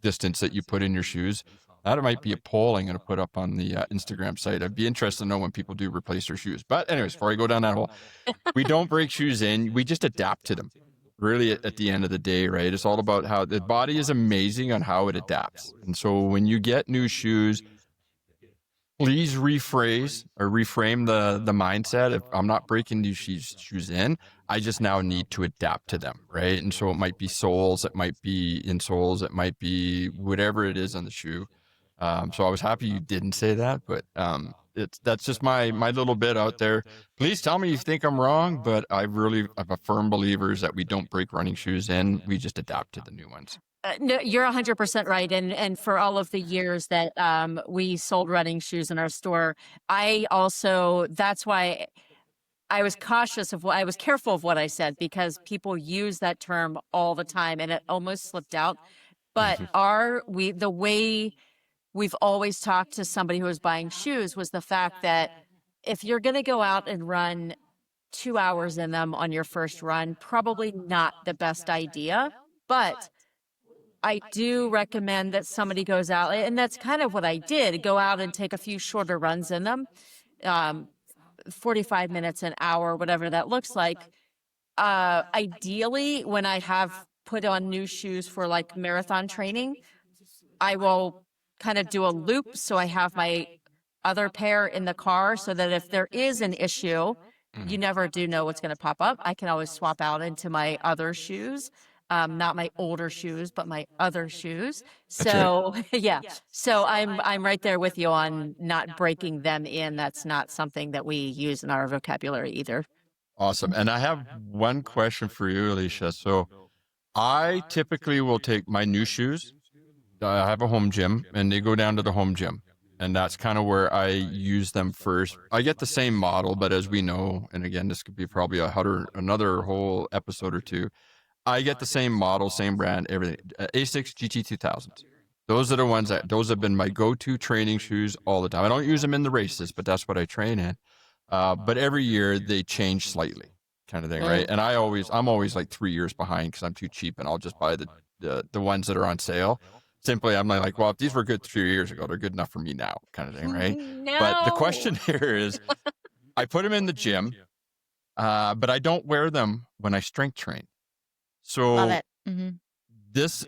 distance that you put in your shoes, that might be a poll I'm going to put up on the Instagram site. I'd be interested to know when people do replace their shoes. But anyways, before I go down that hole, we don't break shoes in. We just adapt to them. Really, at the end of the day, right? It's all about how the body is amazing on how it adapts. And so when you get new shoes, please reframe the mindset. If I'm not breaking these shoes in, I just now need to adapt to them, right? And so it might be soles, it might be insoles, it might be whatever it is on the shoe. So I was happy you didn't say that, but that's just my little bit out there. Please tell me you think I'm wrong, but I'm a firm believer that we don't break running shoes in. We just adapt to the new ones. No, you're 100% right. And for all of the years that we sold running shoes in our store, that's why I was I was careful of what I said, because people use that term all the time and it almost slipped out. But the way we've always talked to somebody who was buying shoes was the fact that if you're going to go out and run 2 hours in them on your first run, probably not the best idea. But I do recommend that somebody goes out, and that's kind of what I did, go out and take a few shorter runs in them, 45 minutes, an hour, whatever that looks like. Ideally, when I have put on new shoes for like marathon training, I will kind of do a loop so I have my other pair in the car, so that if there is an issue, you never do know what's going to pop up. I can always swap out into my other shoes. Not my older shoes, but my other shoes. So yeah. So I'm right there with you on not breaking them in. That's not something that we use in our vocabulary either. Awesome. And I have one question for you, Alicia. So I typically will take my new shoes. I have a home gym, and they go down to the home gym. And that's kind of where I use them first. I get the same model, but as we know, and again, this could be probably another whole episode or two, I get the same model, same brand, everything. Asics GT2000s. Those are the ones those have been my go-to training shoes all the time. I don't use them in the races, but that's what I train in. But every year they change slightly, kind of thing, right? And I'm always like 3 years behind because I'm too cheap, and I'll just buy the ones that are on sale. Simply, I'm like, well, if these were good 3 years ago, they're good enough for me now, kind of thing, right? No. But the question here is, I put them in the gym, but I don't wear them when I strength train. So Love it.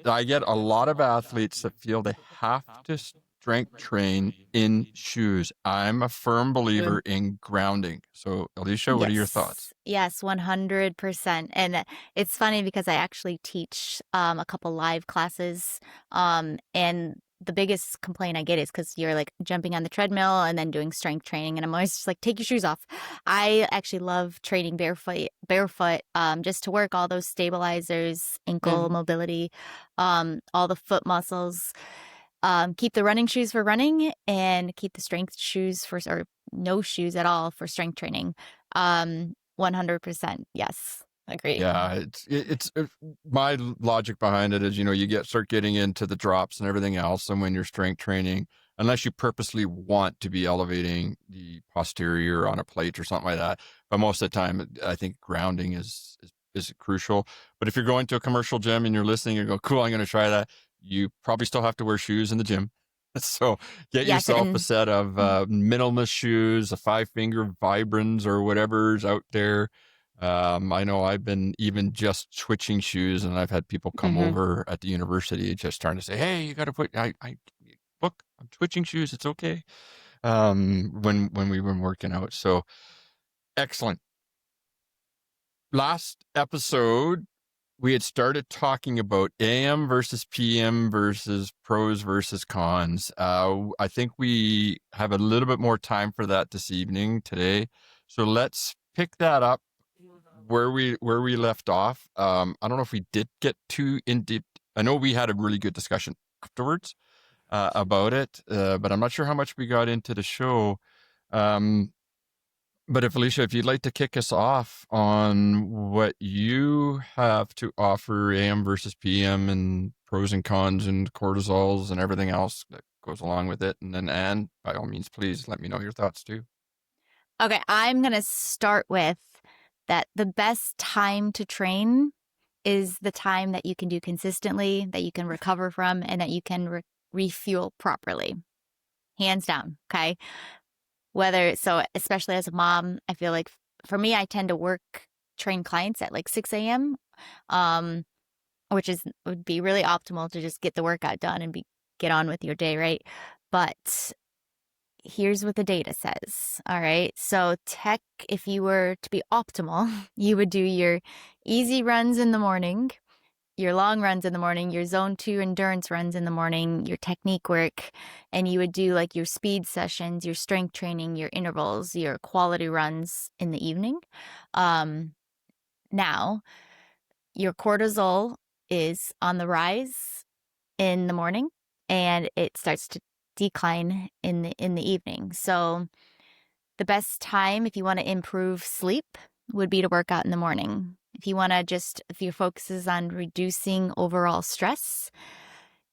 I get a lot of athletes that feel they have to strength train in shoes. I'm a firm believer in grounding. So Alicia, what are your thoughts? Yes, 100%. And it's funny because I actually teach a couple live classes, and the biggest complaint I get is because you're like jumping on the treadmill and then doing strength training, and I'm always just like, take your shoes off. I actually love training barefoot, just to work all those stabilizers, ankle mobility, all the foot muscles. Keep the running shoes for running, and keep the strength shoes or no shoes at all for strength training. 100%. Yes. Agree. Yeah, my logic behind it is, you start getting into the drops and everything else. And when you're strength training, unless you purposely want to be elevating the posterior on a plate or something like that, but most of the time, I think grounding is crucial. But if you're going to a commercial gym and you're listening and go, cool, I'm going to try that, you probably still have to wear shoes in the gym. So get Yes, yourself a and set of minimalist shoes, a 5-finger Vibrams or whatever's out there. I know I've been even just switching shoes, and I've had people come over at the university just trying to say, "Hey, you got to look, I'm switching shoes. It's okay." When we were working out, so excellent. Last episode, we had started talking about AM versus PM versus pros versus cons. I think we have a little bit more time for that this evening today, so let's pick that up where we left off. I don't know if we did get too in deep. I know we had a really good discussion afterwards about it, but I'm not sure how much we got into the show. But if Alicia, if you'd like to kick us off on what you have to offer AM versus PM and pros and cons and cortisols and everything else that goes along with it. And then Anne, by all means, please let me know your thoughts too. Okay, I'm going to start with that the best time to train is the time that you can do consistently, that you can recover from, and that you can refuel properly. Hands down, okay? So especially as a mom, I feel like for me, I tend to train clients at like 6 a.m., which would be really optimal to just get the workout done and get on with your day, right? But here's what the data says. All right. So if you were to be optimal, you would do your easy runs in the morning, your long runs in the morning, your zone 2 endurance runs in the morning, your technique work, and you would do like your speed sessions, your strength training, your intervals, your quality runs in the evening. Now, your cortisol is on the rise in the morning and it starts to decline in the evening. So the best time if you want to improve sleep would be to work out in the morning. If your focus is on reducing overall stress,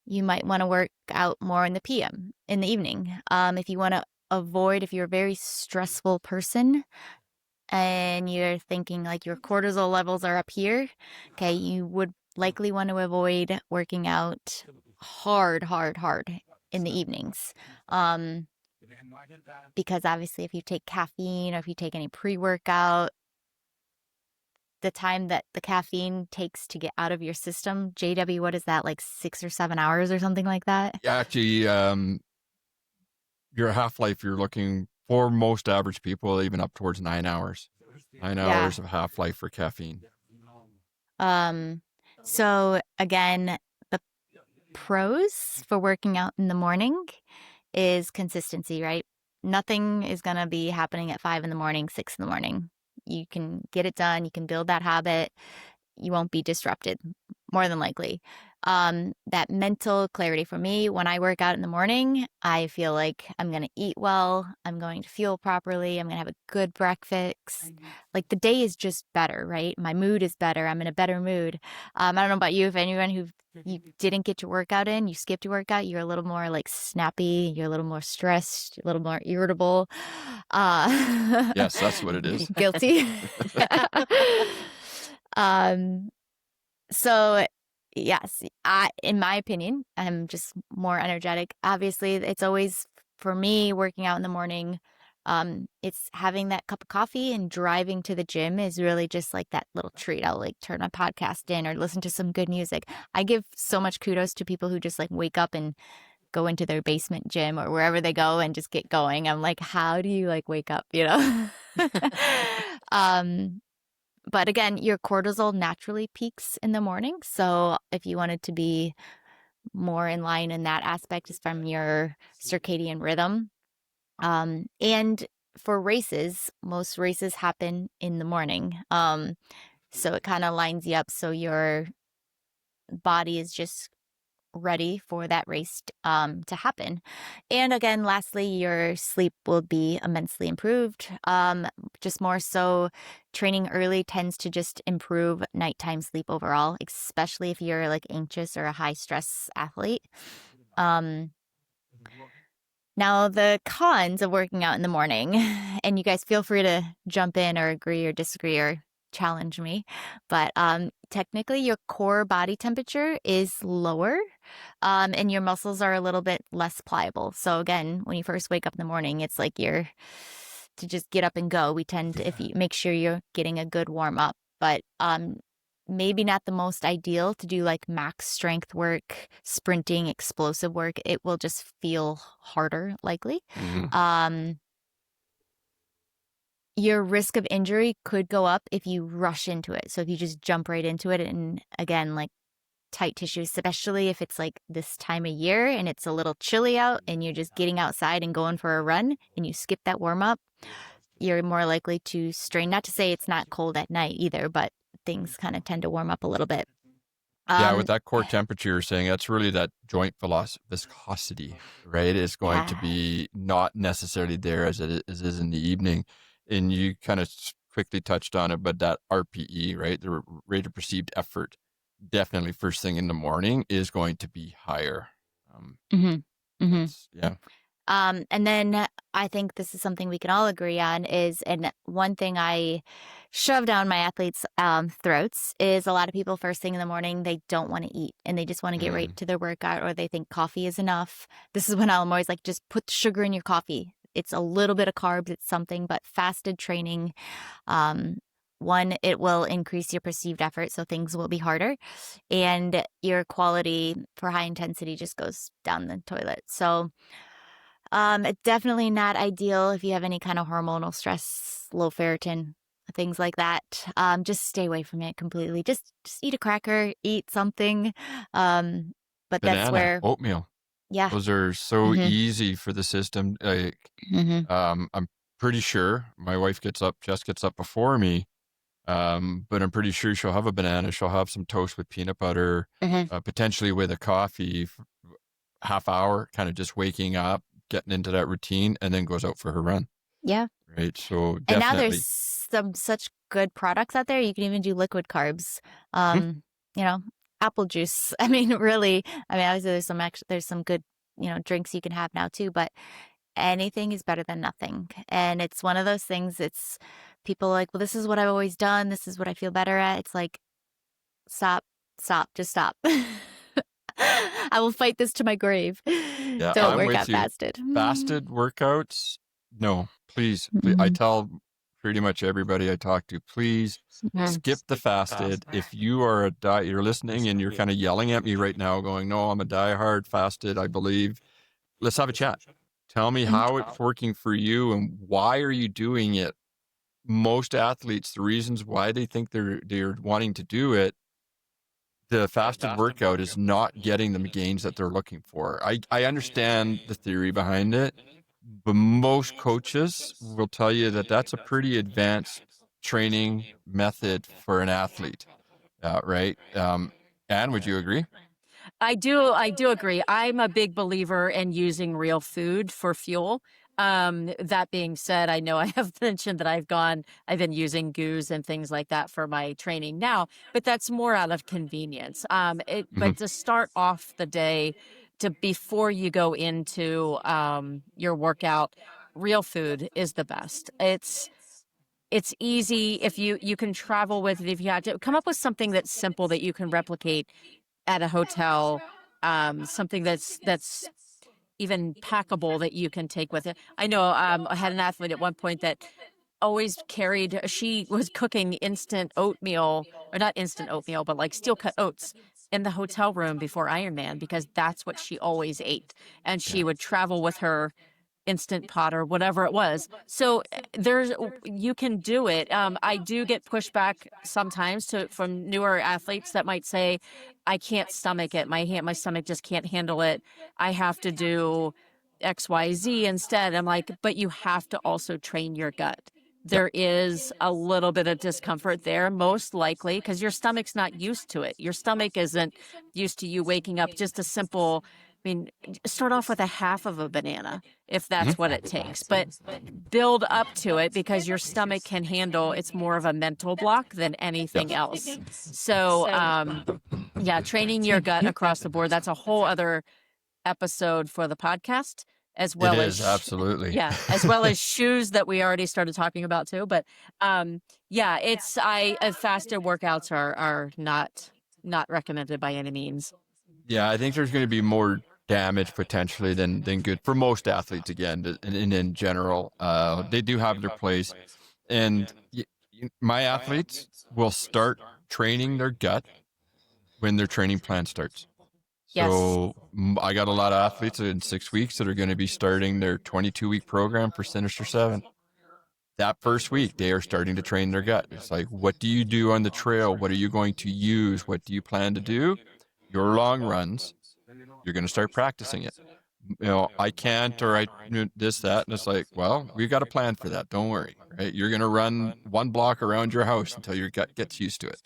you might want to work out more in the PM, in the evening. If you're a very stressful person and you're thinking like your cortisol levels are up here, okay, you would likely want to avoid working out hard in the evenings. Because obviously if you take caffeine or if you take any pre-workout, the time that the caffeine takes to get out of your system, JW, what is that, like 6 or 7 hours or something like that? Yeah, actually, your half-life, you're looking for most average people, even up towards 9 hours. 9 hours of half-life for caffeine. So again, the pros for working out in the morning is consistency, right? Nothing is going to be happening at 5 in the morning, 6 in the morning. You can get it done. You can build that habit. You won't be disrupted, more than likely. That mental clarity for me, when I work out in the morning, I feel like I'm going to eat well. I'm going to fuel properly. I'm going to have a good breakfast. Like the day is just better, right? My mood is better. I'm in a better mood. I don't know about you, if anyone who you didn't get your workout in, you skipped your workout, you're a little more like snappy, you're a little more stressed, a little more irritable. Yes, that's what it is. Guilty. So yes, in my opinion, I'm just more energetic. Obviously, it's always for me working out in the morning. It's having that cup of coffee and driving to the gym is really just like that little treat. I'll like turn my podcast in or listen to some good music. I give so much kudos to people who just like wake up and go into their basement gym or wherever they go and just get going. I'm like, how do you like wake up, you know? But again, your cortisol naturally peaks in the morning. So if you wanted to be more in line in that aspect is from your circadian rhythm. And for races, most races happen in the morning. So it kind of lines you up so your body is just ready for that race to happen. And again, lastly, your sleep will be immensely improved. Just more so, training early tends to just improve nighttime sleep overall, especially if you're like anxious or a high stress athlete. Now, the cons of working out in the morning, and you guys feel free to jump in or agree or disagree or challenge me, but technically your core body temperature is lower, and your muscles are a little bit less pliable. So again, when you first wake up in the morning, it's like you're to just get up and go. We tend to, if you make sure you're getting a good warm up, but maybe not the most ideal to do like max strength work, sprinting, explosive work. It will just feel harder, likely. Your risk of injury could go up if you rush into it. So if you just jump right into it, and again, like tight tissues, especially if it's like this time of year and it's a little chilly out and you're just getting outside and going for a run and you skip that warm up, you're more likely to strain. Not to say it's not cold at night either, but things kind of tend to warm up a little bit. Yeah, with that core temperature you're saying, that's really that joint viscosity, right? Is going to be not necessarily there as it is in the evening. And you kind of quickly touched on it, but that RPE, right? The rate of perceived effort, definitely first thing in the morning is going to be higher. Yeah. And then I think this is something we can all agree on is, and one thing I shove down my athletes' throats is a lot of people first thing in the morning, they don't want to eat and they just want to get right to their workout, or they think coffee is enough. This is when I'm always like, just put sugar in your coffee. It's a little bit of carbs, it's something, but fasted training, one, it will increase your perceived effort, so things will be harder, and your quality for high intensity just goes down the toilet. So definitely not ideal if you have any kind of hormonal stress, low ferritin, things like that. Just stay away from it completely. Just eat a cracker, eat something. But Banana, that's where oatmeal. Yeah. Those are so easy for the system. I'm pretty sure my wife Jess gets up before me. But I'm pretty sure she'll have a banana. She'll have some toast with peanut butter, potentially with a coffee, half hour, kind of just waking up, getting into that routine, and then goes out for her run. Yeah. Right. So definitely. And now there's some such good products out there. You can even do liquid carbs. You know, apple juice. I mean, really. I mean, obviously there's some good, drinks you can have now too, but anything is better than nothing. And it's one of those things, it's people are like, well, this is what I've always done. This is what I feel better at. It's like, stop, just stop. I will fight this to my grave. Yeah, Don't work out fasted. Fasted workouts, no, please. I tell pretty much everybody I talk to, please skip the fasted. If you are you're listening and you're kind of yelling at me right now going, no, I'm a diehard fasted, I believe. Let's have a chat. Tell me how it's working for you and why are you doing it? Most athletes, the reasons why they think they're wanting to do it, the fasted workout is not getting them gains that they're looking for. I understand the theory behind it, but most coaches will tell you that that's a pretty advanced training method for an athlete, right? Anne, would you agree? I do agree. I'm a big believer in using real food for fuel. That being said, I know I have mentioned that I've been using goos and things like that for my training now, but that's more out of convenience. But to start off the day, before you go into your workout, real food is the best. It's easy if you can travel with it. If you have to come up with something that's simple that you can replicate at a hotel, something that's even packable that you can take with it. I know I had an athlete at one point that always she was cooking instant oatmeal, or not instant oatmeal, but like steel cut oats in the hotel room before Ironman, because that's what she always ate. And she would travel with her Instant Pot or whatever it was. So you can do it. I do get pushback sometimes from newer athletes that might say, I can't stomach it. My stomach just can't handle it. I have to do XYZ instead. I'm like, but you have to also train your gut. there is a little bit of discomfort there, most likely, because your stomach's not used to it. Your stomach isn't used to you waking up just a simple, I mean, start off with a half of a banana, if that's what it takes, but build up to it because your stomach can handle, it's more of a mental block than anything else. So, yeah, training your gut across the board, that's a whole other episode for the podcast, as It well is, as absolutely. as well as shoes that we already started talking about too. But yeah, it's fasted workouts are not recommended by any means. Yeah, I think there's going to be more damage potentially than good for most athletes again, and in general. They do have their place, and my athletes will start training their gut when their training plan starts. So I got a lot of athletes in 6 weeks that are going to be starting their 22-week program for Sinister 7. That first week, they are starting to train their gut. It's like, what do you do on the trail? What are you going to use? What do you plan to do? Your long runs, you're going to start practicing it. I can't, or I this, that. And it's like, well, we've got a plan for that. Don't worry, right? You're going to run 1 block around your house until your gut gets used to it.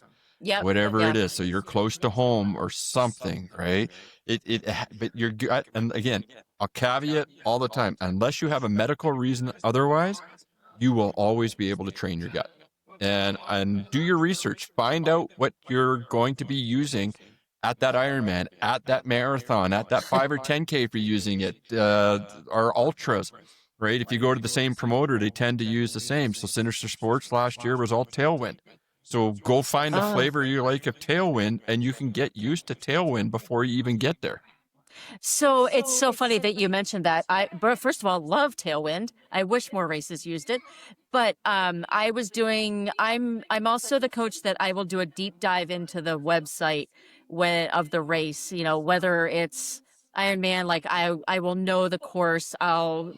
Whatever it is. So you're close to home or something, right? But your gut, and again, I'll caveat all the time, unless you have a medical reason otherwise, you will always be able to train your gut. And do your research. Find out what you're going to be using at that Ironman, at that marathon, at that 5 or 10K for using it, or ultras, right? If you go to the same promoter, they tend to use the same. So Sinister Sports last year was all Tailwind. So go find the flavor you like of Tailwind, and you can get used to Tailwind before you even get there. So it's so funny that you mentioned that. First of all, love Tailwind. I wish more races used it. But I'm also the coach that I will do a deep dive into the website of the race, whether it's Ironman, like I will know the course. A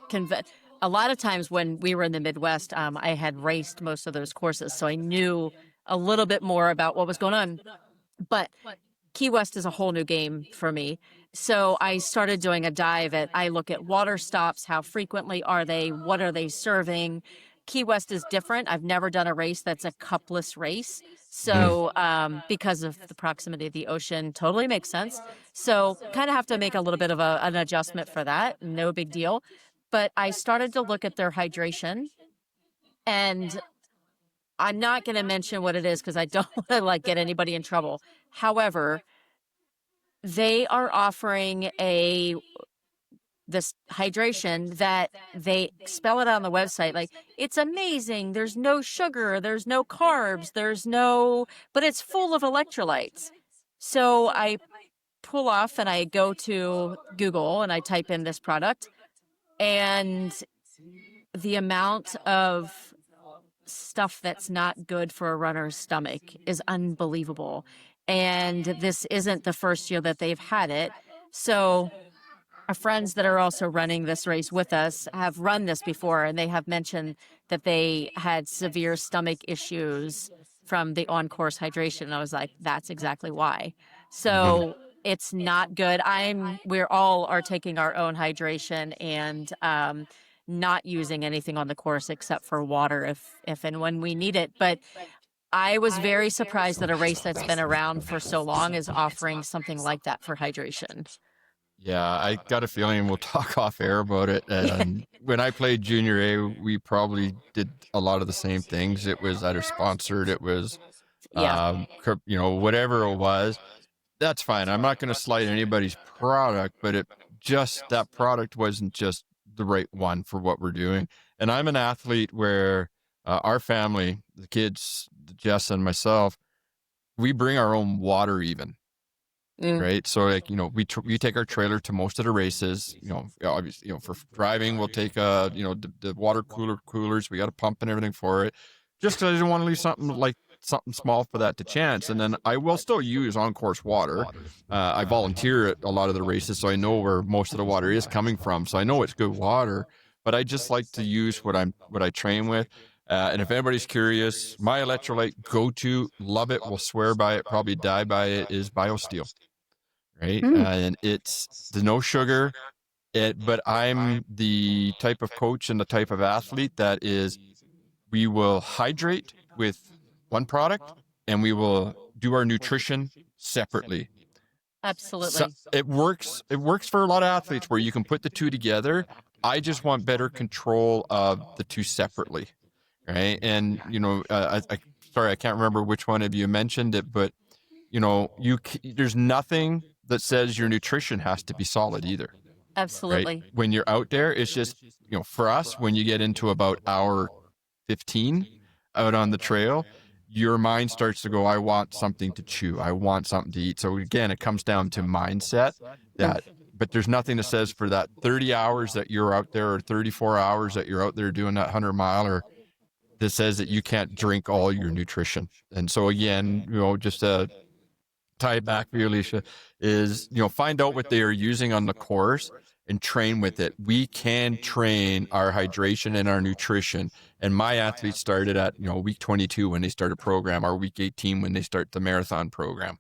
lot of times when we were in the Midwest, I had raced most of those courses, so I knew a little bit more about what was going on. But Key West is a whole new game for me. So I started doing a dive I look at water stops. How frequently are they? What are they serving? Key West is different. I've never done a race that's a cupless race. So because of the proximity of the ocean, totally makes sense. So kind of have to make a little bit of an adjustment for that. No big deal. But I started to look at their hydration, and I'm not going to mention what it is because I don't want to get anybody in trouble. However, they are offering this hydration that they spell it on the website. It's amazing. There's no sugar, there's no carbs, but it's full of electrolytes. So I pull off and I go to Google and I type in this product, and the amount of stuff that's not good for a runner's stomach is unbelievable. And this isn't the first year that they've had it. So our friends that are also running this race with us have run this before, and they have mentioned that they had severe stomach issues from the on-course hydration. And I was like, that's exactly why. So it's not good. We're all are taking our own hydration and not using anything on the course except for water if and when we need it. But I was very surprised that a race that's been around for so long is offering something like that for hydration. Yeah, I got a feeling we'll talk off air about it. And when I played Junior A, we probably did a lot of the same things. It was either sponsored, it was, whatever it was. That's fine. I'm not going to slight anybody's product, but that product wasn't just the right one for what we're doing. And I'm an athlete where our family, the kids, Jess and myself, we bring our own water even. Right. So we take our trailer to most of the races, obviously, for driving, we'll take, the water coolers, we got a pump and everything for it, just because I didn't want to leave something small for that to chance. And then I will still use on-course water. I volunteer at a lot of the races, so I know where most of the water is coming from. So I know it's good water, but I just like to use what I train with. And if anybody's curious, my electrolyte go-to, love it, will swear by it, probably die by it, is BioSteel. Right. And there's no sugar, but I'm the type of coach and the type of athlete that is we will hydrate with one product and we will do our nutrition separately. Absolutely. So it works for a lot of athletes where you can put the two together. I just want better control of the two separately, right? And sorry, I can't remember which one of you mentioned it, but there's nothing that says your nutrition has to be solid either. Absolutely. Right? When you're out there, it's just, for us, when you get into about hour 15 out on the trail, your mind starts to go, I want something to chew. I want something to eat. So again, it comes down to mindset but there's nothing that says for that 30 hours that you're out there or 34 hours that you're out there doing that 100-mile or that says that you can't drink all your nutrition. And so again, just to tie it back for you, Alicia, is, find out what they are using on the course and train with it. We can train our hydration and our nutrition. And my athletes started at, week 22 when they start a program, or week 18 when they start the marathon program.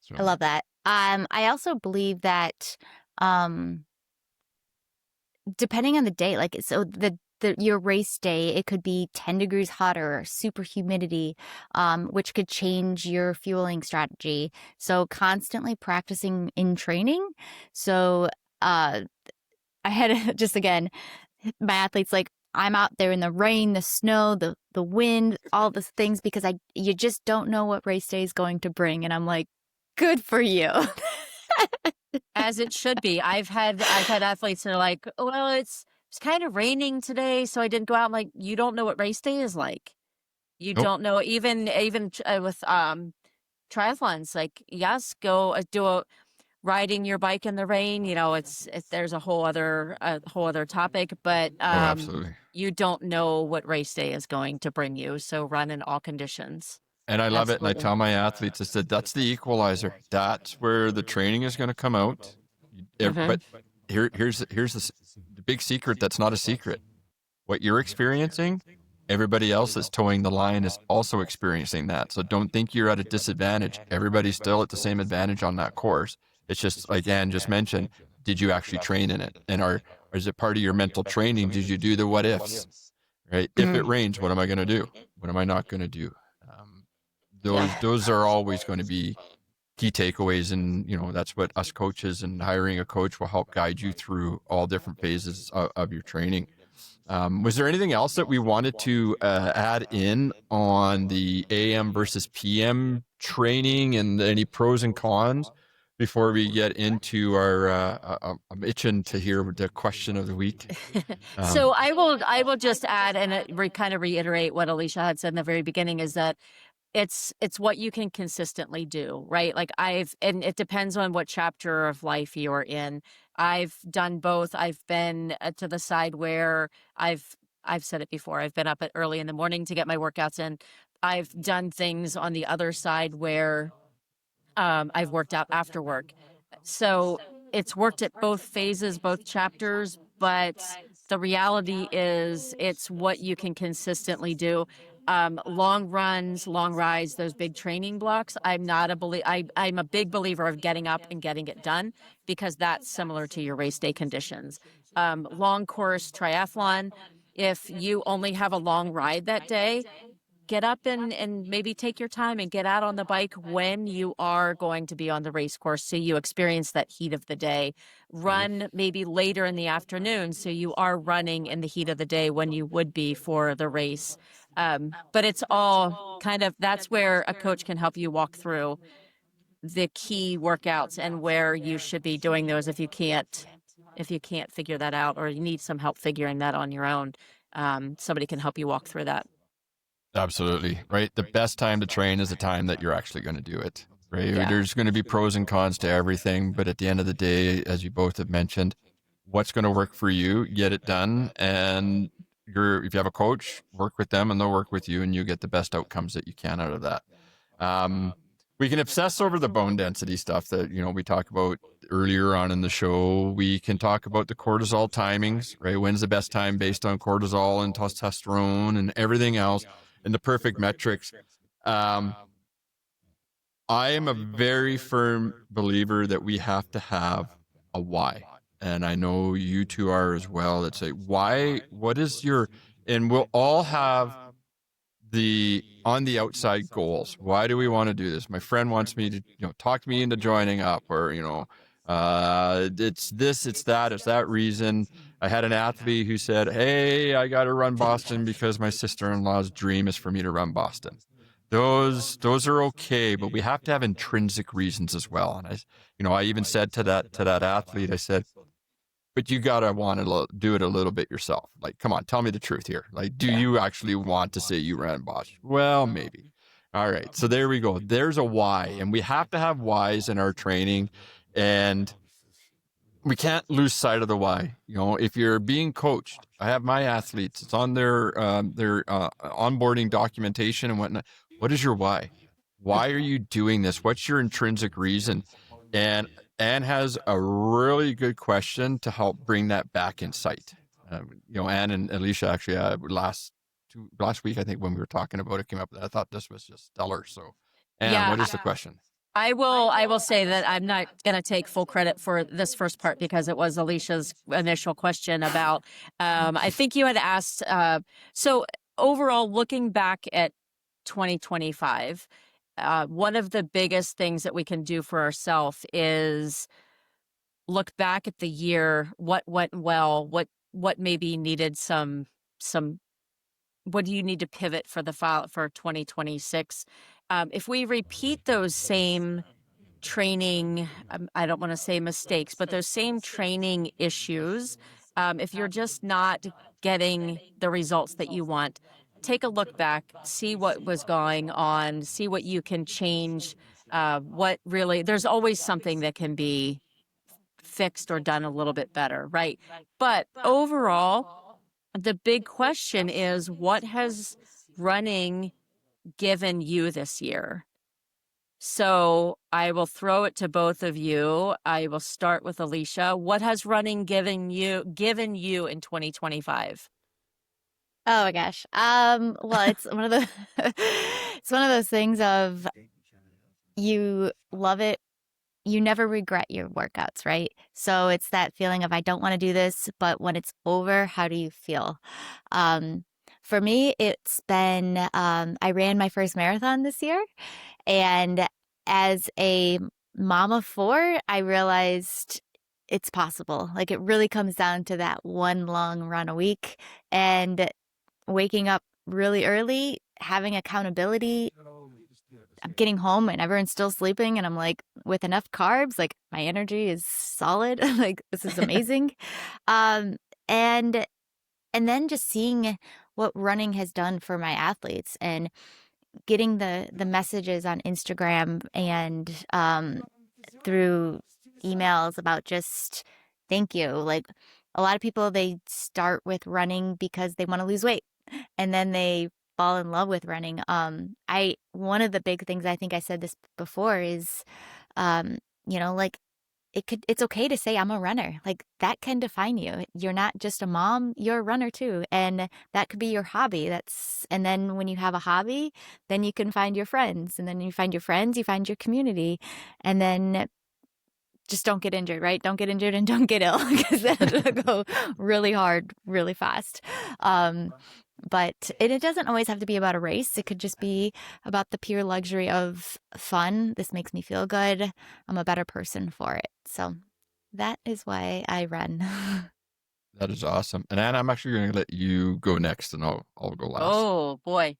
So. I love that. I also believe that depending on the day, like, so your race day, it could be 10 degrees hotter, super humidity, which could change your fueling strategy. So constantly practicing in training. So I had just, again, my athletes, like, I'm out there in the rain, the snow, the wind, all the things, because you just don't know what race day is going to bring. And I'm like, good for you. As it should be. I've had athletes that are like, oh, well, it's kind of raining today, so I didn't go out. I'm like, you don't know what race day is like. You don't know, even with triathlons, like, yes, go riding your bike in the rain. There's a whole other topic, but absolutely. You don't know what race day is going to bring you. So run in all conditions. And I love it. And I tell my athletes, I said, that's the equalizer. That's where the training is going to come out. But here's the big secret. That's not a secret. What you're experiencing, everybody else that's towing the line is also experiencing that. So don't think you're at a disadvantage. Everybody's still at the same advantage on that course. It's just, like Ann just mentioned, did you actually train in it? And or is it part of your mental training? Did you do the what ifs? Right? If it rains, what am I going to do? What am I not going to do? Those are always going to be key takeaways. And, that's what us coaches and hiring a coach will help guide you through all different phases of your training. Was there anything else that we wanted to add in on the AM versus PM training and any pros and cons before we get into our, I'm itching to hear the question of the week. So I will just add and kind of reiterate what Alicia had said in the very beginning, is that it's what you can consistently do, right? Like and it depends on what chapter of life you're in. I've done both. I've been to the side where I've said it before. I've been up at early in the morning to get my workouts in. I've done things on the other side where I've worked out after work. So it's worked at both phases, both chapters, but the reality is it's what you can consistently do. Long runs, long rides, those big training blocks. I'm a big believer of getting up and getting it done, because that's similar to your race day conditions. Long course triathlon, if you only have a long ride that day, get up and maybe take your time and get out on the bike when you are going to be on the race course, so you experience that heat of the day. Run maybe later in the afternoon, so you are running in the heat of the day when you would be for the race. But it's all kind of, that's where a coach can help you walk through the key workouts and where you should be doing those if you can't figure that out, or you need some help figuring that on your own. Somebody can help you walk through that. Absolutely. Right. The best time to train is the time that you're actually going to do it. Right. Yeah. There's going to be pros and cons to everything, but at the end of the day, as you both have mentioned, what's going to work for you, get it done. And if you have a coach, work with them and they'll work with you, and you get the best outcomes that you can out of that. We can obsess over the bone density stuff that, we talk about earlier on in the show. We can talk about the cortisol timings, right? When's the best time based on cortisol and testosterone and everything else, and the perfect metrics. I am a very firm believer that we have to have a why. And I know you two are as well. It's why, what is your and we'll all have on the outside goals. Why do we want to do this? My friend wants me to, talk me into joining up, or, it's this, it's that reason. I had an athlete who said, hey, I got to run Boston because my sister-in-law's dream is for me to run Boston. Those are okay, but we have to have intrinsic reasons as well. And I even said to that athlete, I said, but you gotta want to do it a little bit yourself. Like, come on, tell me the truth here. Like, do you actually want to say you ran Bosch? Well, maybe. All right, so there we go. There's a why, and we have to have whys in our training, and we can't lose sight of the why. If you're being coached, I have my athletes. It's on their onboarding documentation and whatnot. What is your why? Why are you doing this? What's your intrinsic reason? And Anne has a really good question to help bring that back in sight. Anne and Alicia actually last week, I think, when we were talking about it, came up with that. I thought this was just stellar. So, Anne, what is the question? I will say that I'm not going to take full credit for this first part because it was Alicia's initial question about, I think you had asked, so overall, looking back at 2025, one of the biggest things that we can do for ourselves is look back at the year, what went well, what maybe needed some, what do you need to pivot for for 2026? If we repeat those same training, I don't want to say mistakes, but those same training issues, if you're just not getting the results that you want, take a look back, see what was going on, see what you can change. There's always something that can be fixed or done a little bit better, right? But overall, the big question is, what has running given you this year? So I will throw it to both of you. I will start with Alicia. What has running given you in 2025? Oh my gosh. Well, it's one of the it's one of those things of you love it. You never regret your workouts, right? So it's that feeling of I don't want to do this, but when it's over, how do you feel? For me, it's been I ran my first marathon this year, and as a mom of four, I realized it's possible. Like it really comes down to that one long run a week and waking up really early, having accountability. I'm getting home and everyone's still sleeping, and I'm like, with enough carbs, like my energy is solid. Like this is amazing. Um, and and then just seeing what running has done for my athletes and getting the messages on Instagram and through emails about just thank you. Like a lot of people, they start with running because they want to lose weight, and then they fall in love with running. I one of the big things, I think I said this before, is like it's okay to say I'm a runner. Like that can define you. You're not just a mom, you're a runner too. And that could be your hobby. And then when you have a hobby, then you can find your friends, and then you find your friends, you find your community, and then just don't get injured, right? Don't get injured and don't get ill, because that'll go really hard, really fast. But it doesn't always have to be about a race. It could just be about the pure luxury of fun. This makes me feel good. I'm a better person for it. So that is why I run. That is awesome. And Anna, I'm actually going to let you go next, and I'll go last. Oh boy.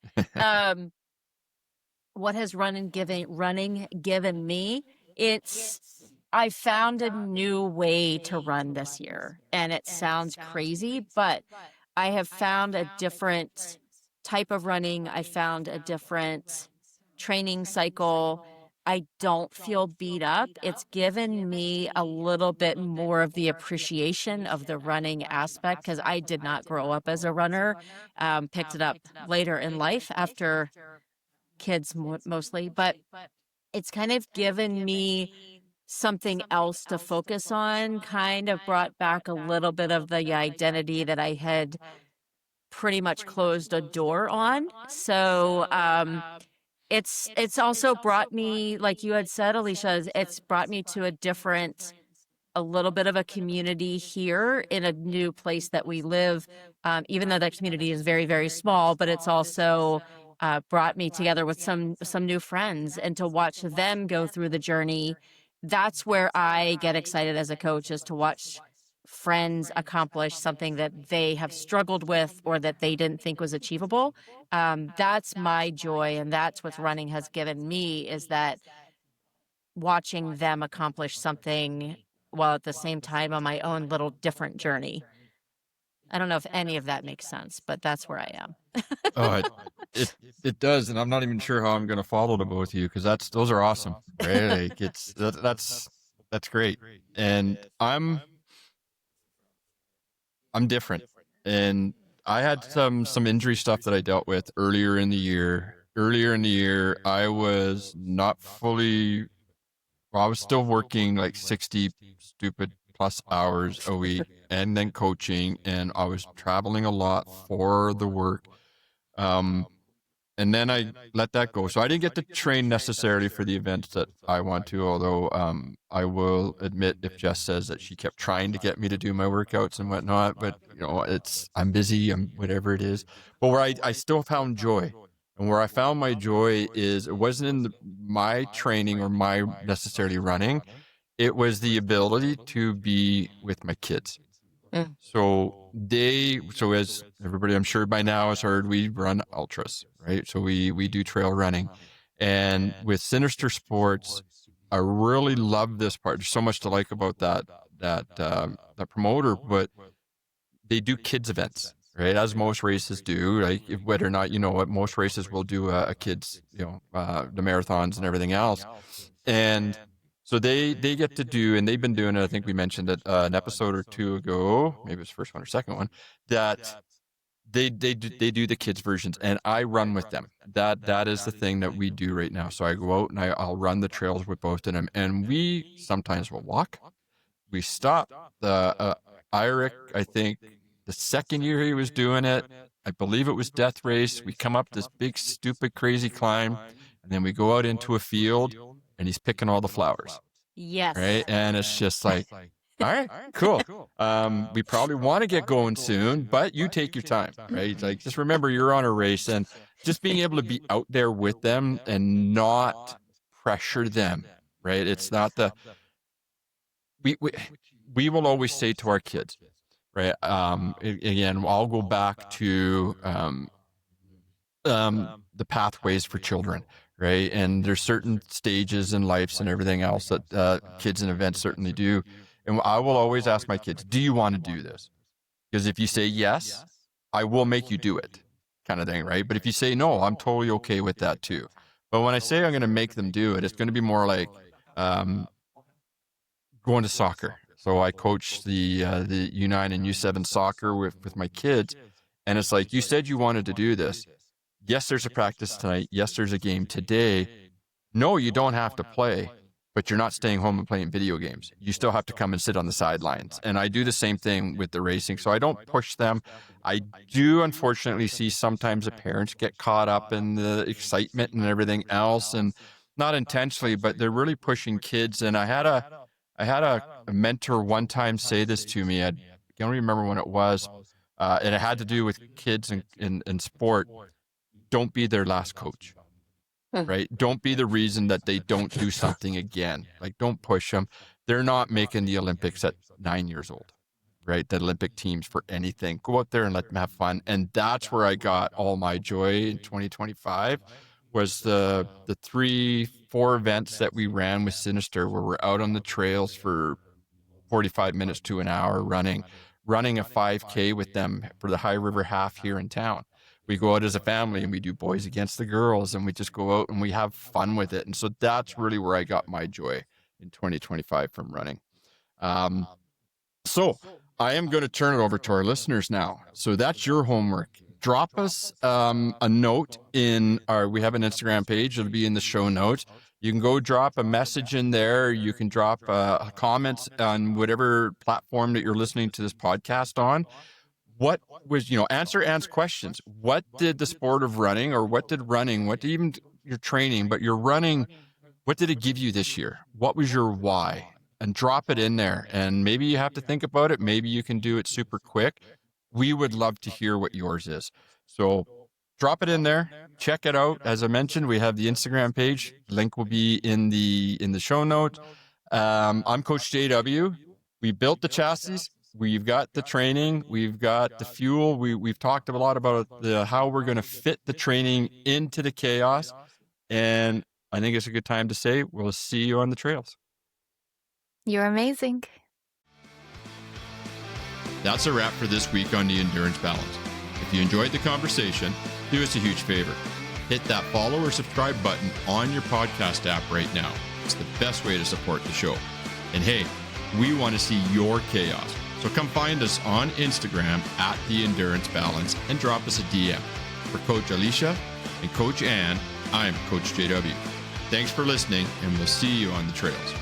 What has running given me? I found a new way to run this year, and it sounds crazy, but I have found a different type of running. I found a different training cycle. I don't feel beat up. It's given me a little bit more of the appreciation of the running aspect, because I did not grow up as a runner. Picked it up later in life after kids mostly, but it's kind of given me something else to focus on, kind of brought back a little bit of the identity that I had pretty much closed a door on. So it's also brought me, like you had said, Alicia, it's brought me to a different a little bit of a community here in a new place that we live, even though that community is very, very small, but it's also brought me together with some new friends, and to watch them go through the journey, that's where I get excited as a coach, is to watch friends accomplish something that they have struggled with or that they didn't think was achievable. That's my joy, and that's what running has given me, is that watching them accomplish something while at the same time on my own little different journey. I don't know if any of that makes sense, but that's where I am. Oh, it does, and I'm not even sure how I'm going to follow the both of you, because those are awesome, right? Like that's great, and I'm different, and I had some injury stuff that I dealt with earlier in the year. Earlier in the year, I was not fully. Well, I was still working like 60 stupid plus hours a week, and then coaching, and I was traveling a lot for the work. And then I let that go. So I didn't get to train necessarily for the events that I want to, although I will admit, if Jess says that she kept trying to get me to do my workouts and whatnot, but I'm busy, I'm whatever it is. But where I still found joy. And where I found my joy is, it wasn't in my training or my necessarily running. It was the ability to be with my kids. So as everybody I'm sure by now has heard, we run ultras, right? So we do trail running. And with Sinister Sports, I really love this part. There's so much to like about that promoter, but they do kids events, right? As most races do, like whether or not, most races will do a kids, the marathons and everything else. And so they get to do, and they've been doing it. I think we mentioned it an episode or two ago, maybe it was the first one or second one, that they do the kids versions, and I run with them. That is the thing that we do right now. So I go out and I'll run the trails with both of them, and we sometimes will walk. We stop. The Iric, I think, the second year he was doing it, I believe it was Death Race. We come up this big, stupid, crazy climb, and then we go out into a field, and he's picking all the flowers. Yes. Right. And it's just like, all right, cool. We probably want to get going soon, but you take your time, right? Like, just remember you're on a race, and just being able to be out there with them and not pressure them, right? It's not we will always say to our kids, right? Again, I'll go back to, the pathways for children, right? And there's certain stages in lives and everything else that kids and events certainly do. And I will always ask my kids, do you want to do this? Because if you say yes, I will make you do it, kind of thing, right? But if you say no, I'm totally okay with that too. But when I say I'm going to make them do it, it's going to be more like going to soccer. So I coach the U9 and U7 soccer with my kids. And it's like, you said you wanted to do this. Yes, there's a practice tonight. Yes, there's a game today. No, you don't have to play, but you're not staying home and playing video games. You still have to come and sit on the sidelines. And I do the same thing with the racing. So I don't push them. I do unfortunately see sometimes the parents get caught up in the excitement and everything else, and not intentionally, but they're really pushing kids. And I had a mentor one time say this to me. I don't remember when it was. And it had to do with kids in sport. Don't be their last coach, right? Don't be the reason that they don't do something again. Like, don't push them. They're not making the Olympics at 9 years old, right? The Olympic teams for anything. Go out there and let them have fun. And that's where I got all my joy in 2025, was the 3-4 events that we ran with Sinister, where we're out on the trails for 45 minutes to an hour running a 5K with them for the High River Half here in town. We go out as a family and we do boys against the girls, and we just go out and we have fun with it. And so that's really where I got my joy in 2025 from running. So I am going to turn it over to our listeners now. So that's your homework. Drop us a note we have an Instagram page. It'll be in the show notes. You can go drop a message in there. You can drop comments on whatever platform that you're listening to this podcast on. What was, answer Anne's questions. What did the sport of running, or what did even your training, but your running, what did it give you this year? What was your why? and drop it in there. And maybe you have to think about it. Maybe you can do it super quick. We would love to hear what yours is. So drop it in there. Check it out. As I mentioned, we have the Instagram page. Link will be in the show notes. I'm Coach JW. We built the chassis. We've got the training. We've got the fuel. We've talked a lot about how we're going to fit the training into the chaos. And I think it's a good time to say we'll see you on the trails. You're amazing. That's a wrap for this week on the Endurance Balance. If you enjoyed the conversation, do us a huge favor. Hit that follow or subscribe button on your podcast app right now. It's the best way to support the show. And hey, we want to see your chaos. So come find us on Instagram at The Endurance Balance and drop us a DM. For Coach Alicia and Coach Ann, I'm Coach JW. Thanks for listening, and we'll see you on the trails.